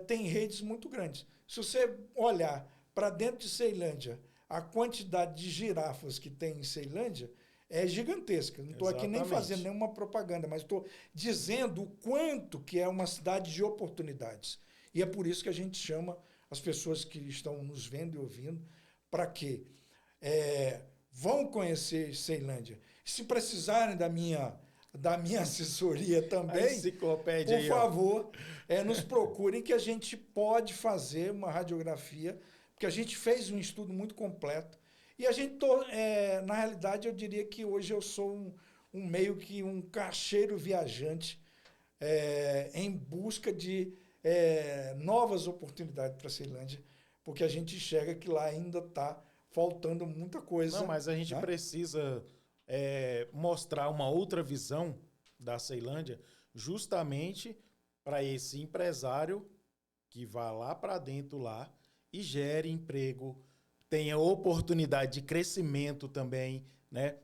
tem redes muito grandes. Se você olhar para dentro de Ceilândia, a quantidade de girafas que tem em Ceilândia é gigantesca. Não estou aqui nem fazendo nenhuma propaganda, mas estou dizendo o quanto que é uma cidade de oportunidades. E é por isso que a gente chama as pessoas que estão nos vendo e ouvindo para que vão conhecer Ceilândia. Se precisarem da minha assessoria também, por favor, nos procurem que a gente pode fazer uma radiografia, porque a gente fez um estudo muito completo. E a gente, na realidade, eu diria que hoje eu sou meio que um caixeiro viajante em busca de novas oportunidades para a Ceilândia, porque a gente enxerga que lá ainda está faltando muita coisa. Não, mas a gente precisa mostrar uma outra visão da Ceilândia, justamente para esse empresário que vá lá para dentro lá e gere emprego, tenha oportunidade de crescimento também, né?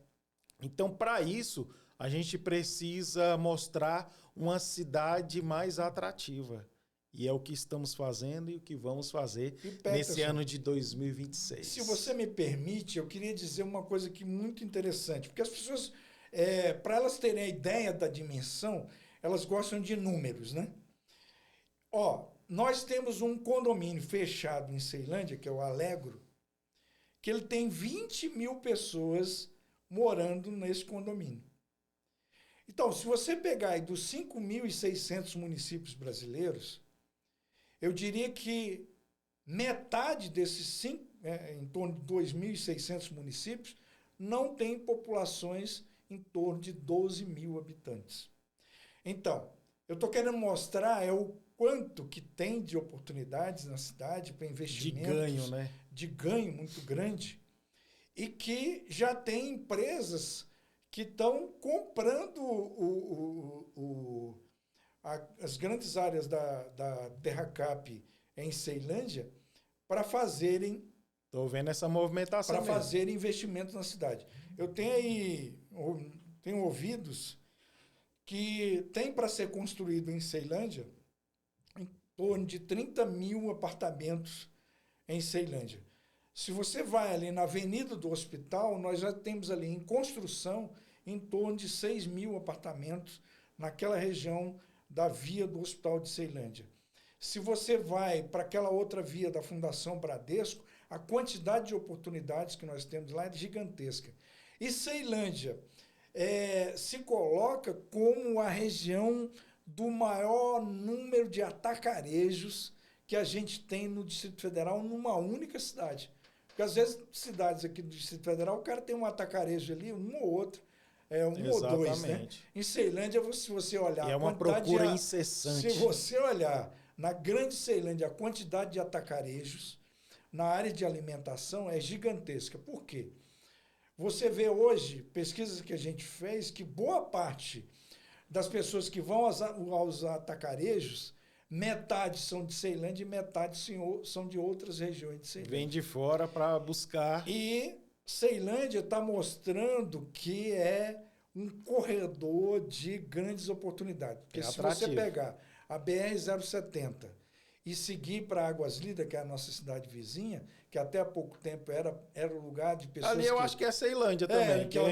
Então, para isso, a gente precisa mostrar uma cidade mais atrativa. E é o que estamos fazendo e o que vamos fazer nesse ano de 2026. Se você me permite, eu queria dizer uma coisa aqui muito interessante, porque as pessoas, para elas terem a ideia da dimensão, elas gostam de números, né? Nós temos um condomínio fechado em Ceilândia, que é o Alegro, que ele tem 20 mil pessoas morando nesse condomínio. Então, se você pegar aí dos 5.600 municípios brasileiros, eu diria que metade desses em torno de 2.600 municípios, não tem populações em torno de 12 mil habitantes. Então, eu estou querendo mostrar o quanto que tem de oportunidades na cidade para investimentos. De ganho, né? De ganho muito grande. E que já tem empresas que estão comprando as grandes áreas da Terracap em Ceilândia para fazerem Tô vendo essa movimentação para mesmo. fazer investimentos na cidade. Eu tenho ouvidos que tem para ser construído em Ceilândia em torno de 30 mil apartamentos em Ceilândia. Se você vai ali na Avenida do Hospital, nós já temos ali em construção em torno de 6 mil apartamentos naquela região da via do Hospital de Ceilândia. Se você vai para aquela outra via da Fundação Bradesco, a quantidade de oportunidades que nós temos lá é gigantesca. E Ceilândia se coloca como a região do maior número de atacarejos que a gente tem no Distrito Federal numa única cidade. Porque às vezes, cidades aqui do Distrito Federal, o cara tem um atacarejo ali, um ou outro, ou dois, né? Em Ceilândia, se você olhar... E é uma procura incessante. Se você olhar na Grande Ceilândia, a quantidade de atacarejos na área de alimentação é gigantesca. Por quê? Você vê hoje, pesquisas que a gente fez, que boa parte das pessoas que vão aos atacarejos, metade são de Ceilândia e metade são de outras regiões de Ceilândia. Vem de fora para buscar. E Ceilândia está mostrando que é um corredor de grandes oportunidades. Porque se você pegar a BR-070 e seguir para Águas Lindas, que é a nossa cidade vizinha, que até há pouco tempo era o lugar de pessoas... Ali eu acho que é Ceilândia também. Que ela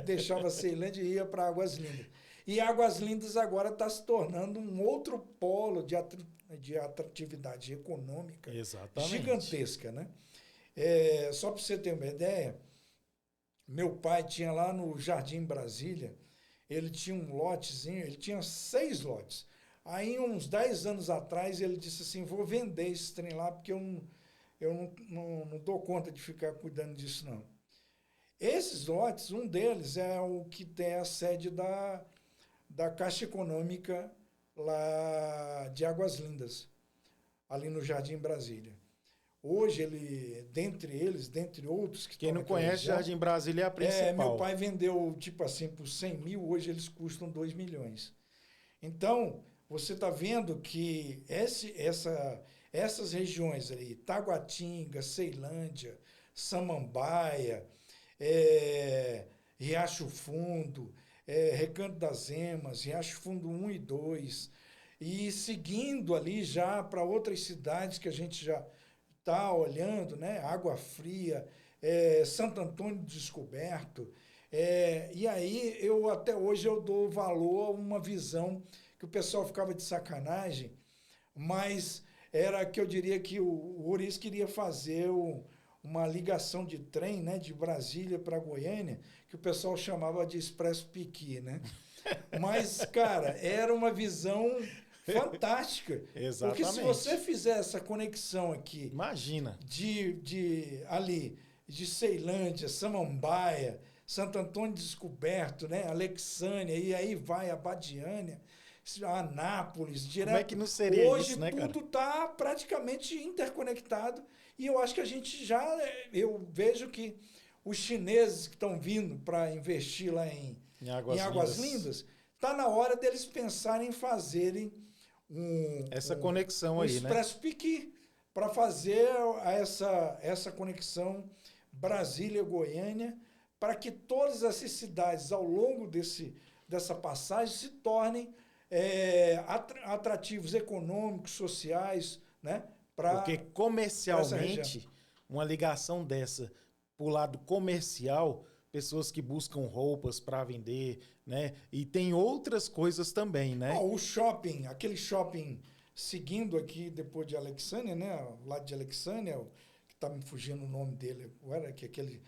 deixava Ceilândia e ia para Águas Lindas. E Águas Lindas agora está se tornando um outro polo de atratividade econômica gigantesca, né? Só para você ter uma ideia, meu pai tinha lá no Jardim Brasília, ele tinha um lotezinho, ele tinha 6 lotes. Aí, uns 10 anos atrás, ele disse assim, vou vender esse trem lá, porque eu não dou conta de ficar cuidando disso, não. Esses lotes, um deles é o que tem a sede da Caixa Econômica lá de Águas Lindas, ali no Jardim Brasília. Hoje, dentre outros... Quem não conhece, Jardim Brasília é a principal. Meu pai vendeu, tipo assim, por 100 mil, hoje eles custam 2 milhões. Então, você está vendo que essas regiões ali, Taguatinga, Ceilândia, Samambaia, Riacho Fundo, Recanto das Emas, Riacho Fundo 1 e 2, e seguindo ali já para outras cidades que a gente já está olhando, né? Água Fria, Santo Antônio do Descoberto, e aí até hoje eu dou valor a uma visão que o pessoal ficava de sacanagem, mas era que eu diria que o Ouriço queria fazer uma ligação de trem, né, de Brasília para Goiânia, que o pessoal chamava de Expresso Piqui, né? Mas, cara, era uma visão fantástica. Exatamente. Porque se você fizer essa conexão aqui... Imagina. Ali, de Ceilândia, Samambaia, Santo Antônio Descoberto, né? Alexânia, e aí vai a Badiânia, Anápolis, direto. Como é que não seria hoje, isso, né, cara? Hoje tudo está praticamente interconectado e eu acho que a gente eu vejo que os chineses que estão vindo para investir lá em Águas Lindas, está na hora deles pensarem em fazererem essa conexão aí, né? Expresso Piqui, para fazer essa conexão Brasília-Goiânia, para que todas essas cidades ao longo dessa passagem se tornem atrativos econômicos, sociais, né? Porque comercialmente, uma ligação dessa para o lado comercial, pessoas que buscam roupas para vender, né? E tem outras coisas também, né? O shopping, aquele shopping seguindo aqui depois de Alexânia, né? Lá de Alexânia, que está me fugindo o nome dele agora, que aquele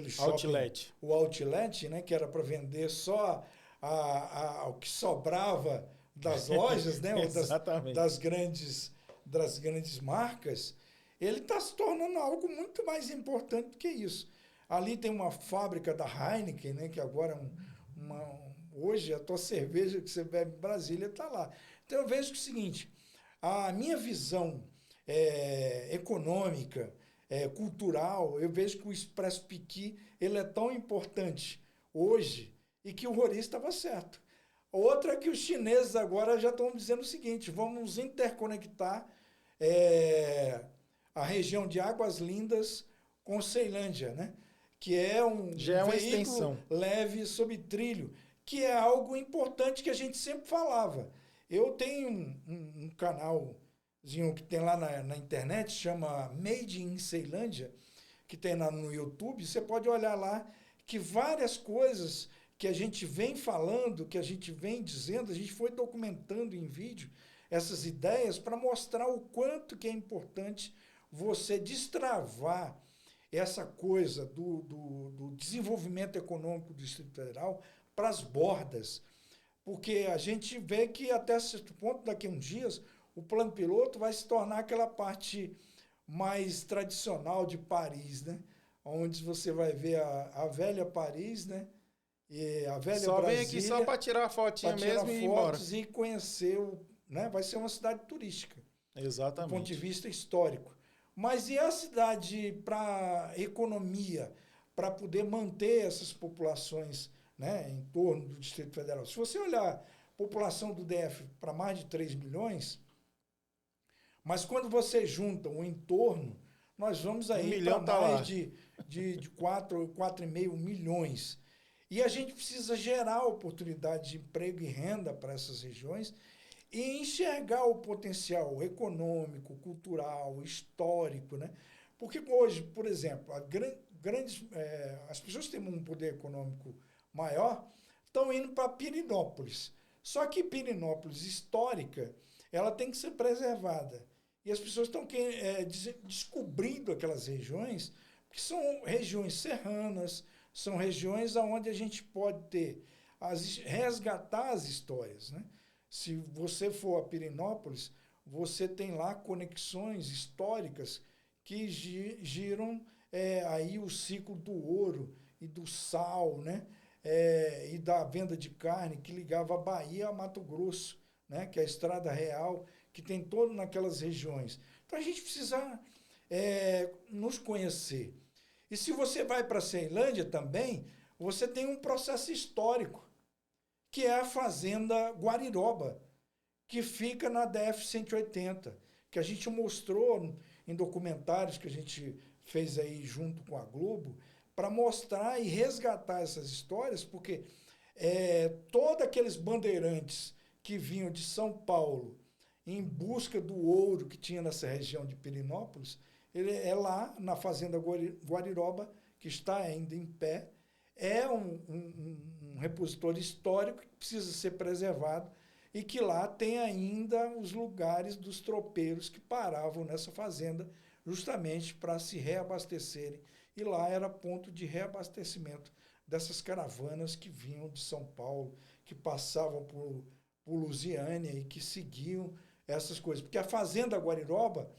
shopping... Outlet. O Outlet, né? Que era para vender só o que sobrava das lojas, né? das grandes marcas, ele está se tornando algo muito mais importante do que isso. Ali tem uma fábrica da Heineken, né? Que agora hoje a tua cerveja que você bebe em Brasília está lá. Então eu vejo que é o seguinte, a minha visão econômica, cultural, eu vejo que o Expresso Piqui ele é tão importante hoje e que o Rori estava certo. Outra é que os chineses agora já estão dizendo o seguinte, vamos interconectar a região de Águas Lindas com Ceilândia, né? Que é um Já é uma veículo extensão. leve sob trilho, que é algo importante que a gente sempre falava. Eu tenho um canalzinho que tem lá na internet, chama Made in Ceilândia, que tem lá no YouTube. Você pode olhar lá que várias coisas que a gente vem falando, que a gente vem dizendo, a gente foi documentando em vídeo essas ideias para mostrar o quanto que é importante você destravar essa coisa do desenvolvimento econômico do Distrito Federal para as bordas. Porque a gente vê que até certo ponto, daqui a uns dias, o plano piloto vai se tornar aquela parte mais tradicional de Paris, né? Onde você vai ver a velha Paris, né? E a velha Só Brasília, vem aqui só para tirar a fotinha mesmo e ir embora. fotos e conhecer, né? Vai ser uma cidade turística, do ponto de Exatamente. vista histórico. Mas e a cidade para economia, para poder manter essas populações, né, em torno do Distrito Federal? Se você olhar a população do DF para mais de 3 milhões, mas quando você junta o entorno, nós vamos aí para milhão tá mais lá. de 4,5 milhões. E a gente precisa gerar oportunidade de emprego e renda para essas regiões e enxergar o potencial econômico, cultural, histórico, né? Porque hoje, por exemplo, as pessoas que têm um poder econômico maior estão indo para Pirenópolis. Só que Pirenópolis histórica, ela tem que ser preservada. E as pessoas estão descobrindo aquelas regiões, que são regiões serranas, são regiões onde a gente pode resgatar as histórias, né? Se você for a Pirenópolis, você tem lá conexões históricas que giram aí o ciclo do ouro e do sal, né? E da venda de carne que ligava a Bahia a Mato Grosso, né? Que é a Estrada Real, que tem todo naquelas regiões. Então a gente precisa nos conhecer. E se você vai para a Ceilândia também, você tem um processo histórico, que é a Fazenda Guariroba, que fica na DF-180, que a gente mostrou em documentários que a gente fez aí junto com a Globo, para mostrar e resgatar essas histórias, porque todos aqueles bandeirantes que vinham de São Paulo em busca do ouro que tinha nessa região de Pirenópolis, ele é lá na Fazenda Guariroba, que está ainda em pé, é um repositório histórico que precisa ser preservado e que lá tem ainda os lugares dos tropeiros que paravam nessa fazenda justamente para se reabastecerem. E lá era ponto de reabastecimento dessas caravanas que vinham de São Paulo, que passavam por Lusiânia e que seguiam essas coisas. Porque a Fazenda Guariroba,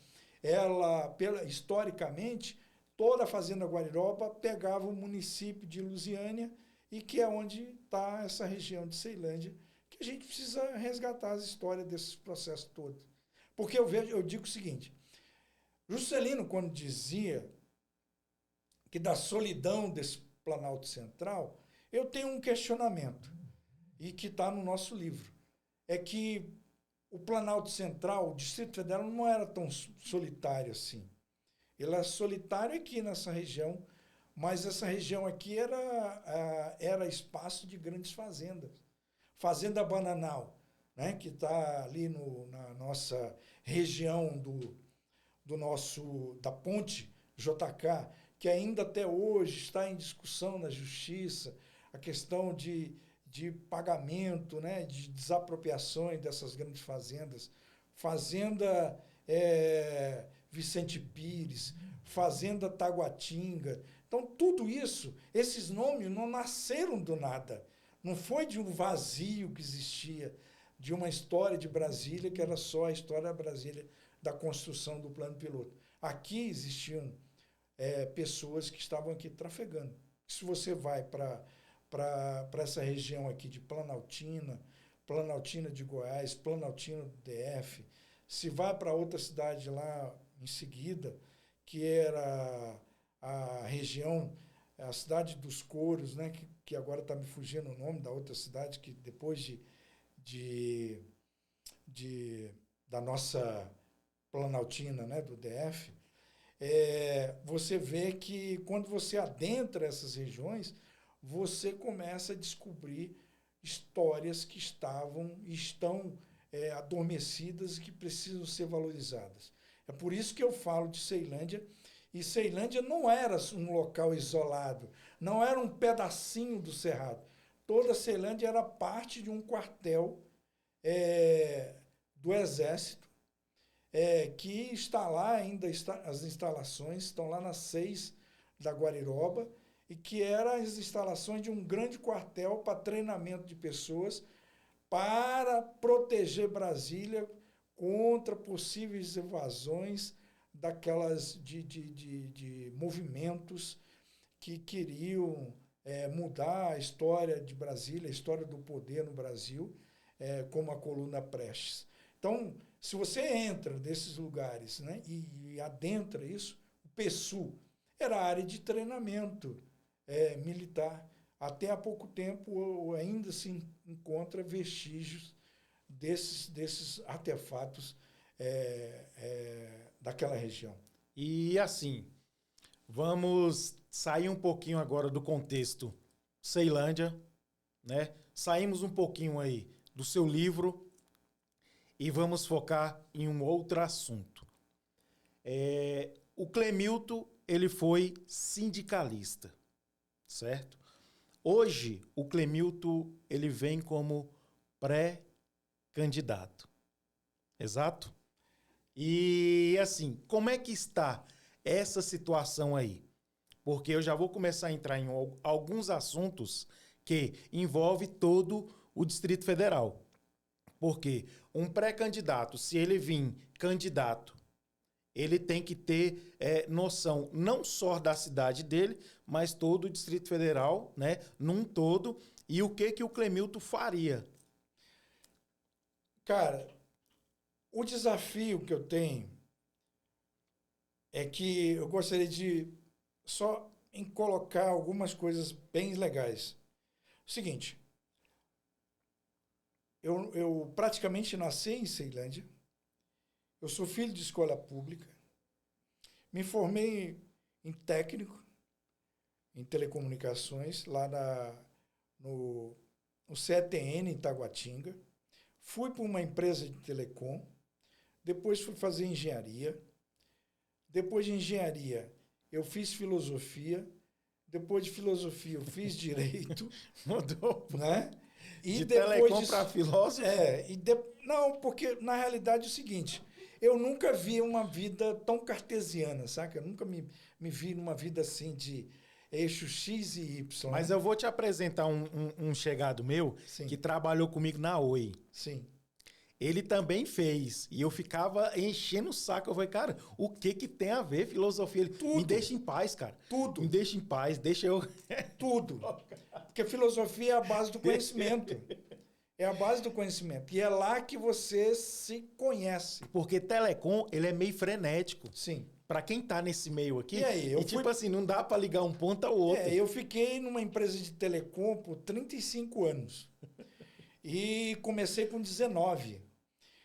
historicamente, toda a Fazenda Guariroba pegava o município de Lusiânia e que é onde está essa região de Ceilândia, que a gente precisa resgatar as histórias desses processos todos. Porque eu digo o seguinte, Juscelino, quando dizia que da solidão desse Planalto Central, eu tenho um questionamento, e que está no nosso livro, é que o Planalto Central, o Distrito Federal, não era tão solitário assim. Ele era solitário aqui nessa região, mas essa região aqui era espaço de grandes fazendas. Fazenda Bananal, né, que está ali na nossa região da Ponte JK, que ainda até hoje está em discussão na justiça, a questão de pagamento, né, de desapropriações dessas grandes fazendas. Fazenda Vicente Pires, Fazenda Taguatinga. Então, tudo isso, esses nomes não nasceram do nada. Não foi de um vazio que existia, de uma história de Brasília, que era só a história da Brasília, da construção do plano piloto. Aqui existiam pessoas que estavam aqui trafegando. Se você vai para essa região aqui de Planaltina de Goiás, Planaltina do DF, se vai para outra cidade lá em seguida, que era a região a cidade dos couros, né? Que agora está me fugindo o nome da outra cidade, que depois de, da nossa Planaltina, né? Do DF, você vê que quando você adentra essas regiões, você começa a descobrir histórias que estão adormecidas e que precisam ser valorizadas. É por isso que eu falo de Ceilândia, e Ceilândia não era um local isolado, não era um pedacinho do Cerrado. Toda Ceilândia era parte de um quartel do Exército, que está lá ainda, as instalações estão lá nas 6 da Guariroba, e que eram as instalações de um grande quartel para treinamento de pessoas para proteger Brasília contra possíveis invasões de movimentos que queriam mudar a história de Brasília, a história do poder no Brasil, como a Coluna Prestes. Então, se você entra nesses lugares, né, e adentra isso, o PSU era a área de treinamento militar. Até há pouco tempo ainda se encontra vestígios desses artefatos daquela região. E assim, vamos sair um pouquinho agora do contexto Ceilândia, né? Saímos um pouquinho aí do seu livro e vamos focar em um outro assunto. O Clemilton, ele foi sindicalista, certo? Hoje, o Clemilton, ele vem como pré-candidato, exato? E, assim, como é que está essa situação aí? Porque eu já vou começar a entrar em alguns assuntos que envolvem todo o Distrito Federal. Porque um pré-candidato, se ele vir candidato, ele tem que ter noção não só da cidade dele, mas todo o Distrito Federal, né, num todo, e o que o Clemilton faria. Cara, o desafio que eu tenho é que eu gostaria de só colocar algumas coisas bem legais. O seguinte, eu praticamente nasci em Ceilândia, eu sou filho de escola pública, me formei em técnico, em telecomunicações, lá no CETN, em Taguatinga. Fui para uma empresa de telecom, depois fui fazer engenharia. Depois de engenharia, eu fiz filosofia. Depois de filosofia, eu fiz direito. Mudou. Né? E de depois telecom para filósofo? Não, porque na realidade é o seguinte, eu nunca vi uma vida tão cartesiana, saca? Eu nunca me vi numa vida assim de eixo X e Y. Mas eu vou te apresentar um chegado meu. Sim. Que trabalhou comigo na Oi. Sim. Ele também fez. E eu ficava enchendo o saco. Eu falei, cara, o que tem a ver filosofia? Ele, tudo. Me deixa em paz, cara. Tudo. Me deixa em paz, deixa eu... Tudo. Porque filosofia é a base do conhecimento. É a base do conhecimento. E é lá que você se conhece. Porque telecom, ele é meio frenético. Sim. Pra quem tá nesse meio aqui, e aí, tipo assim, não dá pra ligar um ponto ao outro. Eu fiquei numa empresa de telecom por 35 anos. E comecei com 19.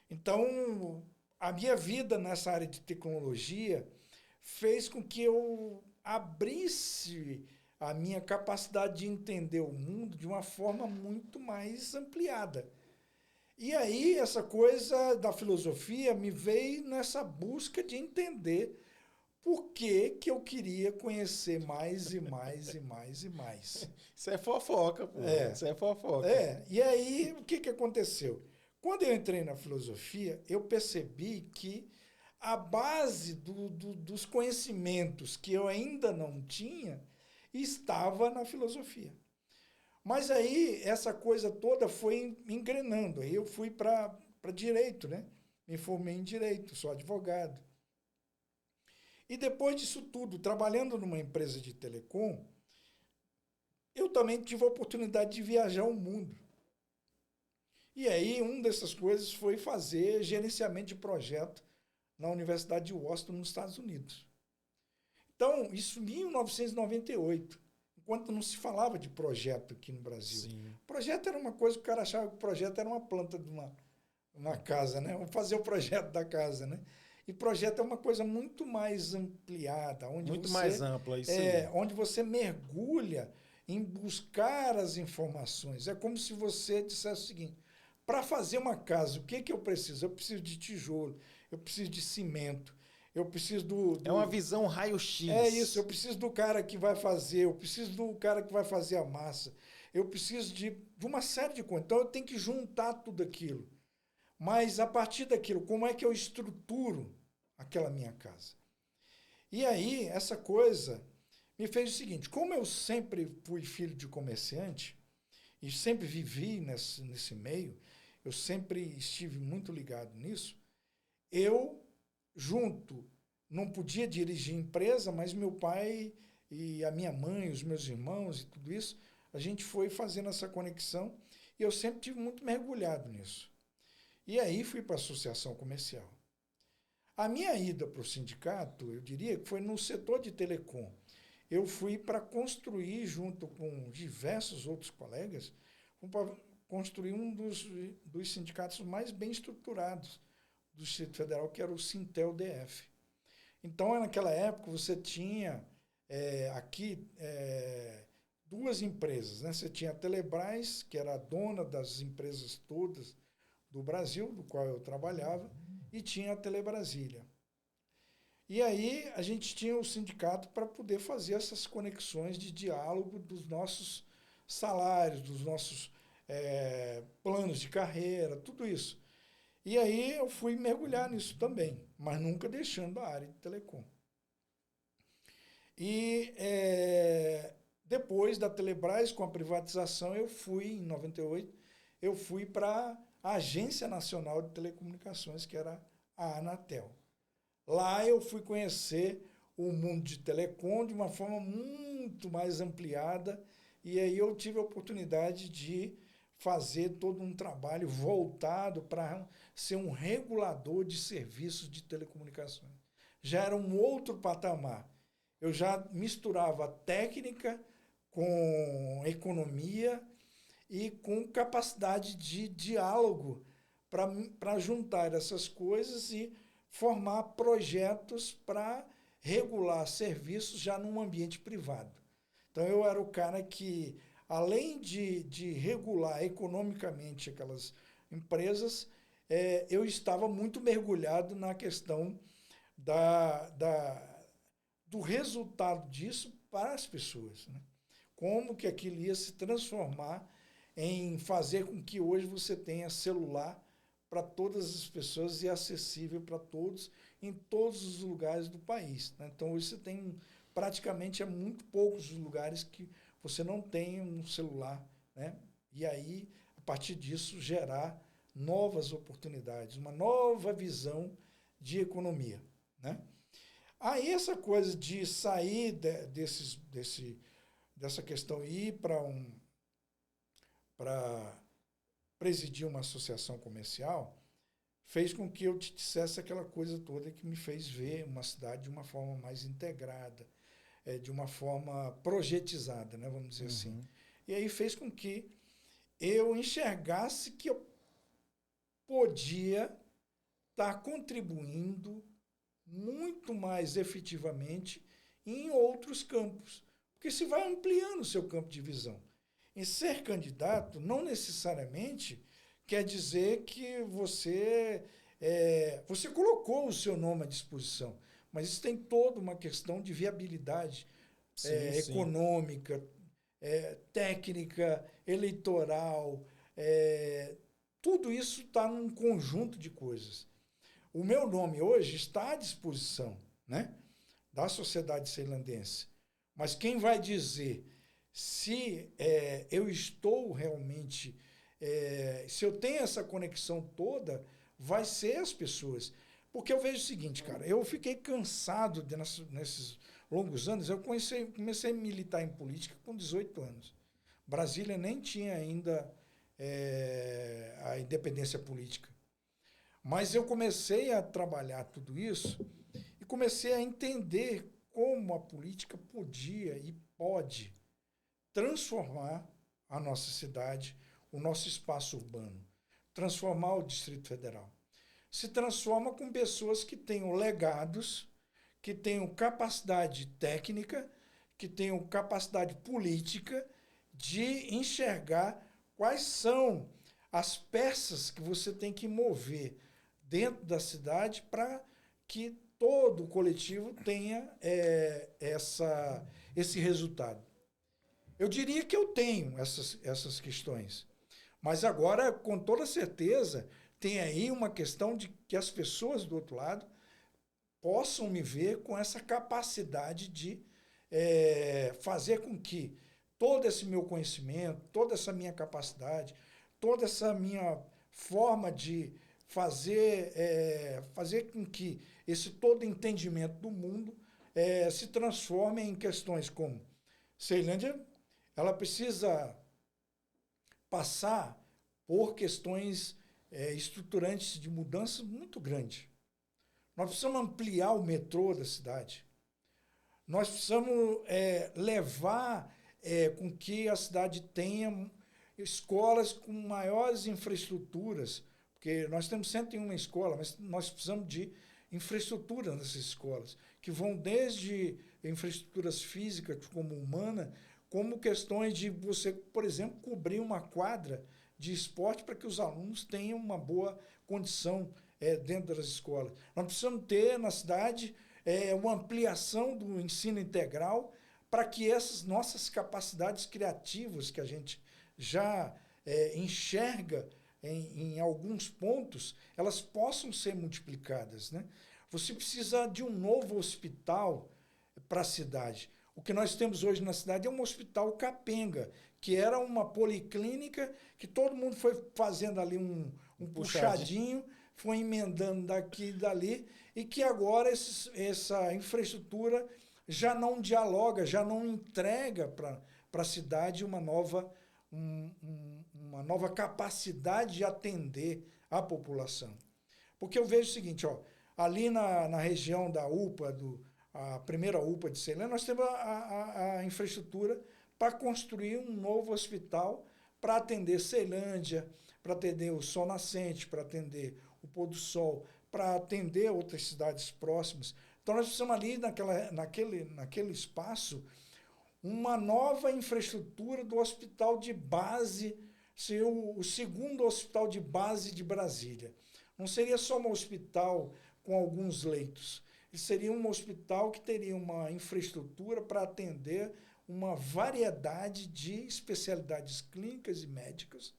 Então, a minha vida nessa área de tecnologia fez com que eu abrisse a minha capacidade de entender o mundo de uma forma muito mais ampliada. E aí, essa coisa da filosofia me veio nessa busca de entender por que eu queria conhecer mais e mais e mais e mais. Isso é fofoca, pô. Isso é fofoca. E aí, o que aconteceu? Quando eu entrei na filosofia, eu percebi que a base dos conhecimentos que eu ainda não tinha estava na filosofia. Mas aí, essa coisa toda foi engrenando. Aí eu fui para direito, né? Me formei em direito, sou advogado. E depois disso tudo, trabalhando numa empresa de telecom, eu também tive a oportunidade de viajar o mundo. E aí, uma dessas coisas foi fazer gerenciamento de projeto na Universidade de Washington, nos Estados Unidos. Então, isso em 1998. enquanto não se falava de projeto aqui no Brasil. Sim. Projeto era uma coisa que o cara achava que o projeto era uma planta de uma casa, né? Vamos fazer o projeto da casa, né? E projeto é uma coisa muito mais ampliada, Muito mais ampla, isso aí. onde você mergulha em buscar as informações. É como se você dissesse o seguinte: para fazer uma casa, o que eu preciso? Eu preciso de tijolo, eu preciso de cimento, eu preciso É uma visão raio-x. É isso, eu preciso do cara que vai fazer, eu preciso do cara que vai fazer a massa, eu preciso de uma série de coisas. Então eu tenho que juntar tudo aquilo. Mas a partir daquilo, como é que eu estruturo aquela minha casa? E aí, essa coisa me fez o seguinte: como eu sempre fui filho de comerciante e sempre vivi nesse meio, eu sempre estive muito ligado nisso, eu, junto, não podia dirigir empresa, mas meu pai e a minha mãe, os meus irmãos e tudo isso, a gente foi fazendo essa conexão e eu sempre tive muito mergulhado nisso. E aí fui para a associação comercial. A minha ida para o sindicato, eu diria que foi no setor de telecom. Eu fui para construir, junto com diversos outros colegas, para construir um dos sindicatos mais bem estruturados do Distrito Federal, que era o Sintel-DF. Então, naquela época, você tinha aqui duas empresas, né? Você tinha a Telebrás, que era a dona das empresas todas do Brasil, do qual eu trabalhava, e tinha a Telebrasília. E aí a gente tinha o sindicato para poder fazer essas conexões de diálogo dos nossos salários, dos nossos planos de carreira, tudo isso. E aí eu fui mergulhar nisso também, mas nunca deixando a área de telecom. E depois da Telebrás, com a privatização, eu fui, em 98, eu fui para a Agência Nacional de Telecomunicações, que era a Anatel. Lá eu fui conhecer o mundo de telecom de uma forma muito mais ampliada, e aí eu tive a oportunidade de fazer todo um trabalho voltado para ser um regulador de serviços de telecomunicações. Já era um outro patamar. Eu já misturava técnica com economia e com capacidade de diálogo para juntar essas coisas e formar projetos para regular serviços já num ambiente privado. Então, eu era o cara que, além de regular economicamente aquelas empresas, eu estava muito mergulhado na questão do resultado disso para as pessoas, né? Como que aquilo ia se transformar em fazer com que hoje você tenha celular para todas as pessoas e acessível para todos, em todos os lugares do país, né? Então, hoje você tem praticamente muito poucos os lugares que você não tem um celular, né? E aí, a partir disso, gerar novas oportunidades, uma nova visão de economia, né? Aí, essa coisa de sair dessa questão e ir para presidir uma associação comercial, fez com que eu te dissesse aquela coisa toda que me fez ver uma cidade de uma forma mais integrada, de uma forma projetizada, né, vamos dizer assim. E aí fez com que eu enxergasse que eu podia estar contribuindo muito mais efetivamente em outros campos, porque se vai ampliando o seu campo de visão. E ser candidato não necessariamente quer dizer que você colocou o seu nome à disposição, mas isso tem toda uma questão de viabilidade econômica, técnica, eleitoral, tudo isso está num conjunto de coisas. O meu nome hoje está à disposição, né, da sociedade ceilandense, mas quem vai dizer se eu estou realmente, se eu tenho essa conexão toda, vai ser as pessoas. Porque eu vejo o seguinte, cara, eu fiquei cansado nesses longos anos, eu comecei a militar em política com 18 anos. Brasília nem tinha ainda a independência política. Mas eu comecei a trabalhar tudo isso e comecei a entender como a política podia e pode transformar a nossa cidade, o nosso espaço urbano, transformar o Distrito Federal. Se transforma com pessoas que tenham legados, que tenham capacidade técnica, que tenham capacidade política de enxergar quais são as peças que você tem que mover dentro da cidade para que todo o coletivo tenha esse resultado. Eu diria que eu tenho essas questões, mas agora, com toda certeza, tem aí uma questão de que as pessoas do outro lado possam me ver com essa capacidade de fazer com que todo esse meu conhecimento, toda essa minha capacidade, toda essa minha forma de fazer com que esse todo entendimento do mundo se transforme em questões como Ceilândia, ela precisa passar por questões estruturantes de mudança muito grande. Nós precisamos ampliar o metrô da cidade. Nós precisamos levar com que a cidade tenha escolas com maiores infraestruturas, porque nós temos 101 escolas, mas nós precisamos de infraestrutura nessas escolas, que vão desde infraestruturas físicas como humana, como questões de você, por exemplo, cobrir uma quadra de esporte para que os alunos tenham uma boa condição dentro das escolas. Nós precisamos ter na cidade uma ampliação do ensino integral para que essas nossas capacidades criativas que a gente já enxerga em alguns pontos, elas possam ser multiplicadas, né? Você precisa de um novo hospital para a cidade. O que nós temos hoje na cidade é um hospital capenga, que era uma policlínica que todo mundo foi fazendo ali um puxadinho, foi emendando daqui e dali, e que agora essa infraestrutura já não dialoga, já não entrega para a cidade uma nova capacidade de atender a população. Porque eu vejo o seguinte, ali na região da UPA, a primeira UPA de Ceilândia, nós temos a infraestrutura para construir um novo hospital para atender Ceilândia, para atender o Sol Nascente, para atender o Pôr do Sol, para atender outras cidades próximas. Então, nós precisamos ali, naquele espaço, uma nova infraestrutura do hospital de base, ser o segundo hospital de base de Brasília. Não seria só um hospital com alguns leitos. Seria um hospital que teria uma infraestrutura para atender uma variedade de especialidades clínicas e médicas,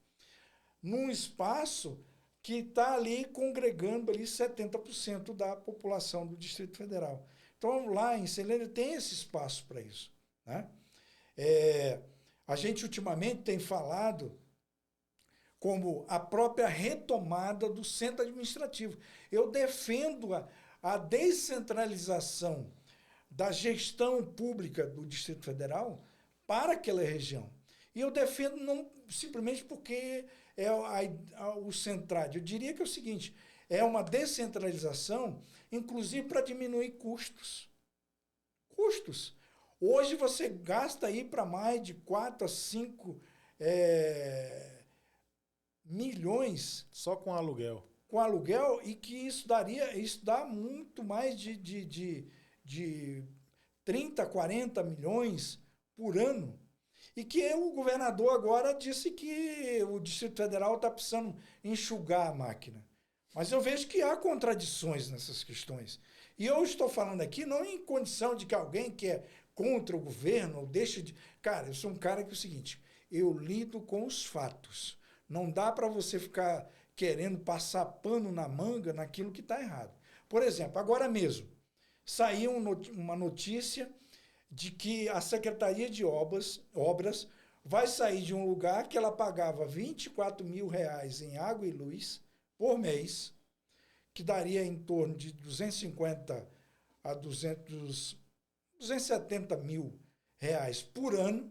num espaço que está ali congregando ali 70% da população do Distrito Federal. Então, lá em Ceilândia tem esse espaço para isso, né? A gente ultimamente tem falado como a própria retomada do centro administrativo. Eu defendo a descentralização da gestão pública do Distrito Federal para aquela região. E eu defendo não simplesmente porque o centrado. Eu diria que é o seguinte, é uma descentralização, inclusive para diminuir custos. Custos. Hoje você gasta aí para mais de 4 a 5 milhões. Só com aluguel. Com aluguel, e que isso dá muito mais de 30, 40 milhões por ano. E que o governador agora disse que o Distrito Federal está precisando enxugar a máquina. Mas eu vejo que há contradições nessas questões. E eu estou falando aqui não em condição de que alguém que é contra o governo ou deixa de... Cara, eu sou um cara que é o seguinte, eu lido com os fatos. Não dá para você ficar querendo passar pano na manga naquilo que está errado. Por exemplo, agora mesmo, saiu uma notícia de que a Secretaria de Obras vai sair de um lugar que ela pagava R$24 mil em água e luz por mês, que daria em torno de 250 a 270 mil reais por ano,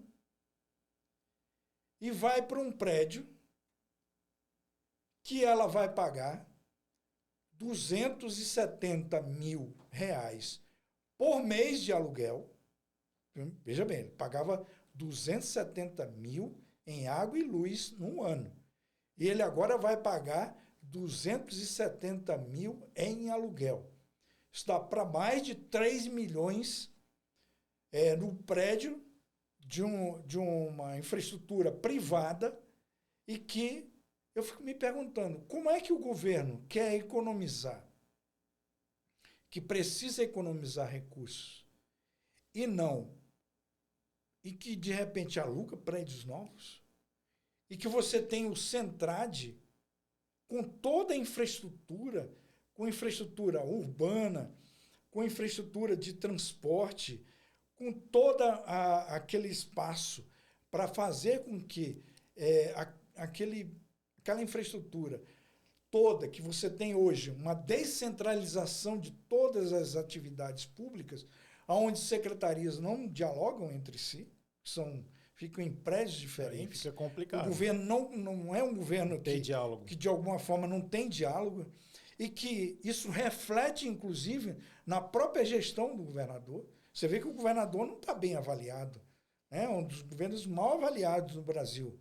e vai para um prédio que ela vai pagar 270 mil reais por mês de aluguel. Veja bem, ele pagava 270 mil em água e luz num ano. E ele agora vai pagar 270 mil em aluguel. Isso dá para mais de 3 milhões no prédio de uma infraestrutura privada e que eu fico me perguntando, como é que o governo quer economizar, que precisa economizar recursos, e que de repente aluga prédios novos, e que você tem o Centrade com toda a infraestrutura, com infraestrutura urbana, com infraestrutura de transporte, com todo aquele espaço para fazer com que aquela infraestrutura toda que você tem hoje, uma descentralização de todas as atividades públicas, onde secretarias não dialogam entre si, ficam em prédios diferentes. Aí fica complicado. O governo não é um governo que de alguma forma não tem diálogo, e que isso reflete, inclusive, na própria gestão do governador. Você vê que o governador não está bem avaliado. É um dos governos mal avaliados no Brasil.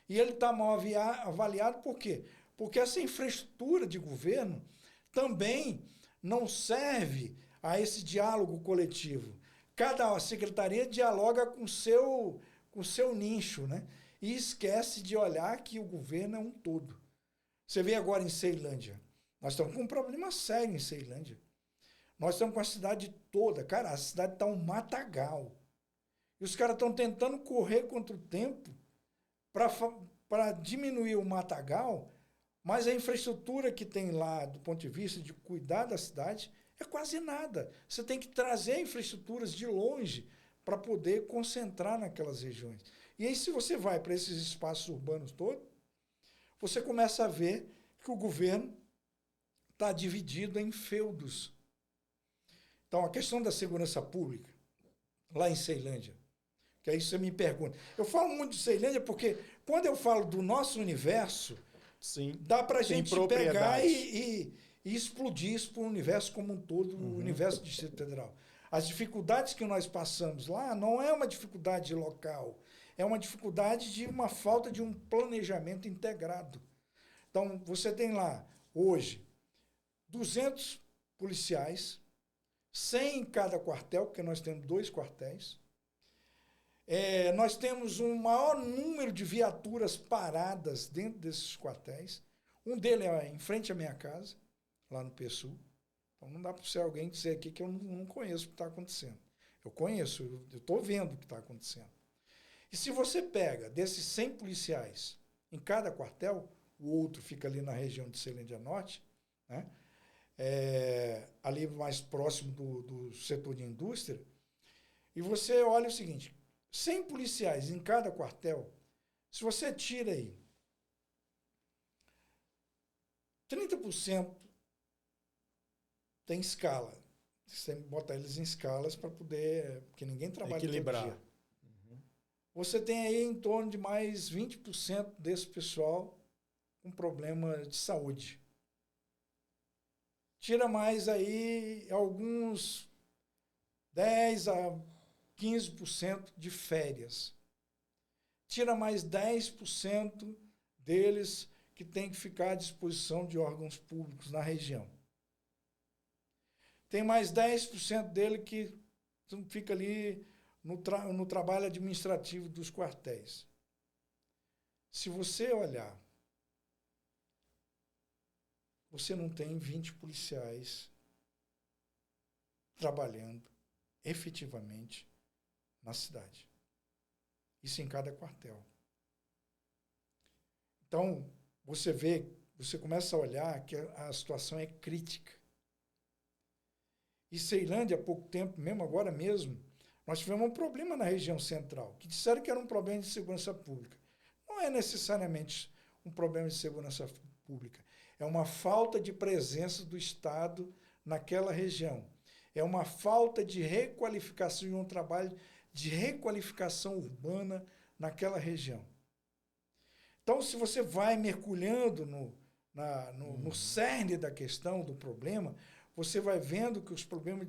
E ele está mal avaliado por quê? Porque essa infraestrutura de governo também não serve a esse diálogo coletivo. Cada secretaria dialoga com o seu nicho, né? E esquece de olhar que o governo é um todo. Você vê agora em Ceilândia. Nós estamos com um problema sério em Ceilândia. Nós estamos com a cidade toda. Cara, a cidade está um matagal. E os caras estão tentando correr contra o tempo para diminuir o matagal, mas a infraestrutura que tem lá, do ponto de vista de cuidar da cidade, é quase nada. Você tem que trazer infraestruturas de longe para poder concentrar naquelas regiões. E aí, se você vai para esses espaços urbanos todos, você começa a ver que o governo está dividido em feudos. Então, a questão da segurança pública, lá em Ceilândia, que aí você me pergunta. Eu falo muito de Ceilândia porque, quando eu falo do nosso universo, sim, dá para a gente pegar e explodir isso para o universo como um todo, o universo do Distrito Federal. As dificuldades que nós passamos lá não é uma dificuldade local, é uma dificuldade de uma falta de um planejamento integrado. Então, você tem lá, hoje, 200 policiais, 100 em cada quartel, porque nós temos 2 quartéis. Nós temos um maior número de viaturas paradas dentro desses quartéis. Um deles é em frente à minha casa, lá no PSU. Então não dá para ser alguém dizer aqui que eu não conheço o que está acontecendo. Eu conheço, eu estou vendo o que está acontecendo. E se você pega desses 100 policiais em cada quartel, o outro fica ali na região de Ceilândia Norte, né? Ali mais próximo do setor de indústria, e você olha o seguinte, 100 policiais em cada quartel, se você tira aí 30% tem escala. Você tem que botar eles em escalas para poder, porque ninguém trabalha equilibrar. Todo dia. Você tem aí em torno de mais 20% desse pessoal com problema de saúde. Tira mais aí alguns 10 a 15% de férias. Tira mais 10% deles que tem que ficar à disposição de órgãos públicos na região. Tem mais 10% dele que fica ali no trabalho administrativo dos quartéis. Se você olhar, você não tem 20 policiais trabalhando efetivamente na cidade. Isso em cada quartel. Então, você começa a olhar que a situação é crítica. E Ceilândia, há pouco tempo, mesmo agora mesmo, nós tivemos um problema na região central, que disseram que era um problema de segurança pública. Não é necessariamente um problema de segurança pública. É uma falta de presença do Estado naquela região. É uma falta de requalificação e um trabalho de requalificação urbana naquela região. Então, se você vai mergulhando no cerne da questão, do problema, você vai vendo que os problemas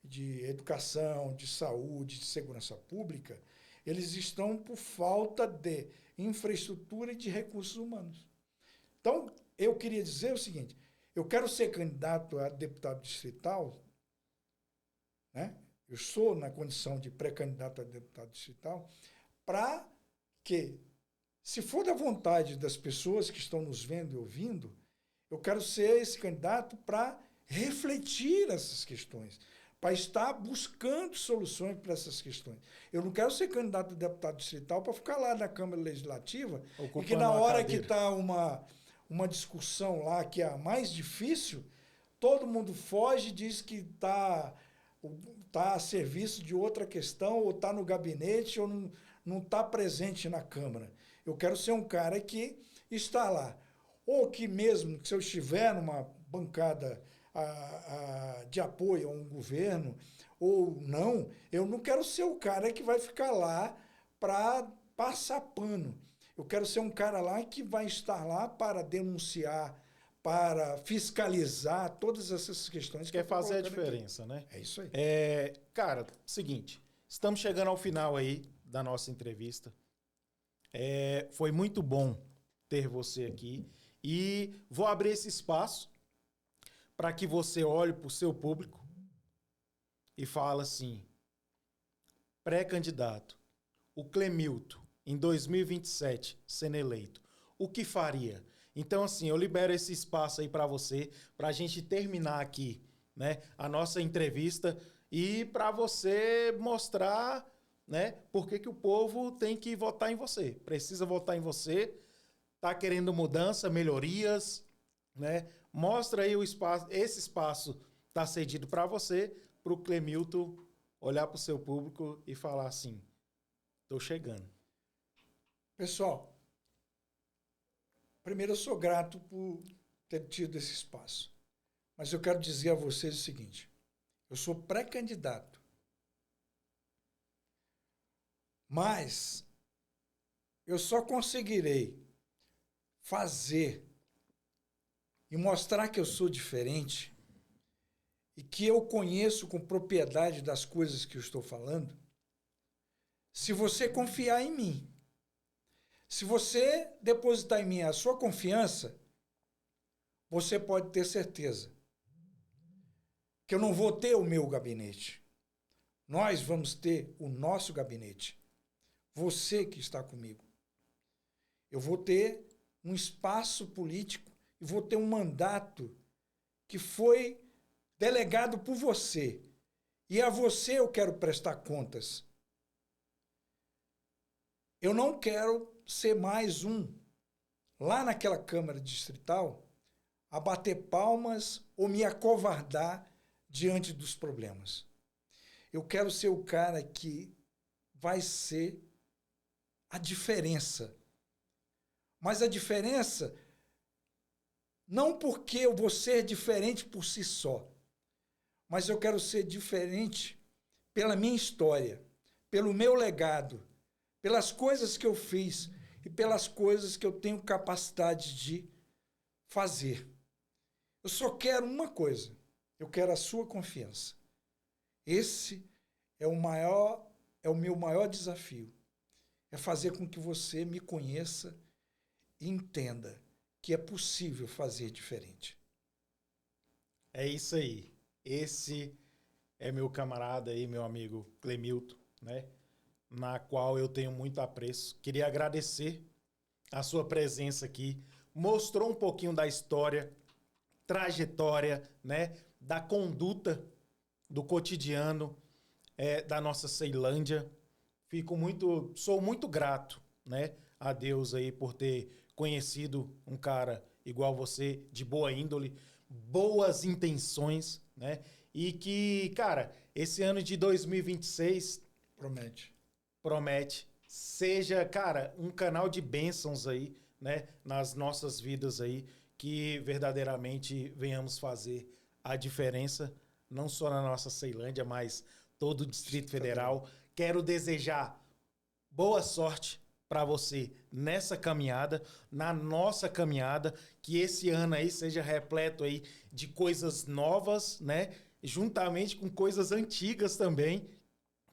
de educação, de saúde, de segurança pública, Eles estão por falta de infraestrutura e de recursos humanos. Então, eu queria dizer o seguinte, eu quero ser candidato a deputado distrital, né? Eu sou na condição de pré-candidato a deputado distrital, para que, se for da vontade das pessoas que estão nos vendo e ouvindo, eu quero ser esse candidato para refletir essas questões, para estar buscando soluções para essas questões. Eu não quero ser candidato a deputado distrital para ficar lá na Câmara Legislativa e que na hora que está uma discussão lá que é a mais difícil, todo mundo foge e diz que está a serviço de outra questão, ou está no gabinete, ou não está presente na Câmara. Eu quero ser um cara que está lá. Ou que mesmo, se eu estiver numa bancada de apoio a um governo, ou não, eu não quero ser o cara que vai ficar lá para passar pano. Eu quero ser um cara lá que vai estar lá para denunciar, para fiscalizar todas essas questões. Quer fazer a diferença, aqui, né? É isso aí. Cara, seguinte, estamos chegando ao final aí da nossa entrevista. Foi muito bom ter você aqui e vou abrir esse espaço para que você olhe para o seu público e fale assim, pré-candidato, o Clemilton, em 2027, sendo eleito, o que faria? Então, assim, eu libero esse espaço aí para você, para a gente terminar aqui, né, a nossa entrevista e para você mostrar, né, por que o povo tem que votar em você. Precisa votar em você, tá querendo mudança, melhorias, né? Mostra aí o espaço, esse espaço tá cedido para você, para o Clemilton olhar para o seu público e falar assim, tô chegando. Pessoal, primeiro eu sou grato por ter tido esse espaço. Mas eu quero dizer a vocês o seguinte, eu sou pré-candidato. Mas eu só conseguirei fazer e mostrar que eu sou diferente e que eu conheço com propriedade das coisas que eu estou falando, se você confiar em mim. Se você depositar em mim a sua confiança, você pode ter certeza que eu não vou ter o meu gabinete. Nós vamos ter o nosso gabinete. Você que está comigo. Eu vou ter um espaço político e vou ter um mandato que foi delegado por você. E a você eu quero prestar contas. Eu não quero ser mais lá naquela Câmara Distrital, a bater palmas ou me acovardar diante dos problemas. Eu quero ser o cara que vai ser a diferença. Mas a diferença, não porque eu vou ser diferente por si só, mas eu quero ser diferente pela minha história, pelo meu legado, pelas coisas que eu fiz e pelas coisas que eu tenho capacidade de fazer. Eu só quero uma coisa, eu quero a sua confiança. Esse é o meu maior desafio. É fazer com que você me conheça e entenda que é possível fazer diferente. É isso aí. Esse é meu camarada aí, meu amigo Clemilton, né? Na qual eu tenho muito apreço. Queria agradecer a sua presença aqui. Mostrou um pouquinho da história, trajetória, né? Da conduta do cotidiano da nossa Ceilândia. Sou muito grato, né? A Deus aí por ter conhecido um cara igual você, de boa índole, boas intenções, né? E que, cara, esse ano de 2026 promete seja, cara, um canal de bênçãos aí, né, nas nossas vidas aí, que verdadeiramente venhamos fazer a diferença, não só na nossa Ceilândia, mas todo o Distrito Federal. Quero desejar boa sorte para você nessa caminhada, na nossa caminhada, que esse ano aí seja repleto aí de coisas novas, né, juntamente com coisas antigas também,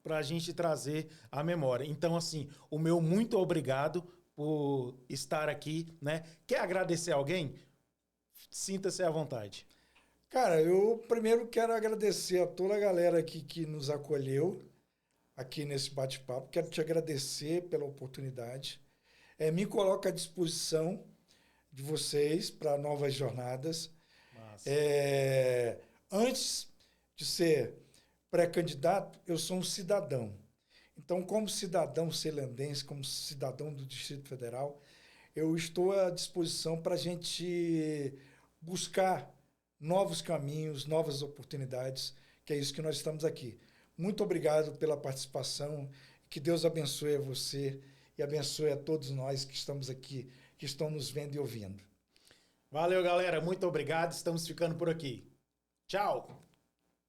para a gente trazer a memória. Então, assim, o meu muito obrigado por estar aqui, né? Quer agradecer alguém? Sinta-se à vontade. Cara, eu primeiro quero agradecer a toda a galera aqui que nos acolheu aqui nesse bate-papo. Quero te agradecer pela oportunidade. Me coloco à disposição de vocês para novas jornadas. Massa. Antes de ser pré-candidato, eu sou um cidadão. Então, como cidadão celandense, como cidadão do Distrito Federal, eu estou à disposição para a gente buscar novos caminhos, novas oportunidades, que é isso que nós estamos aqui. Muito obrigado pela participação, que Deus abençoe a você e abençoe a todos nós que estamos aqui, que estão nos vendo e ouvindo. Valeu, galera. Muito obrigado. Estamos ficando por aqui. Tchau.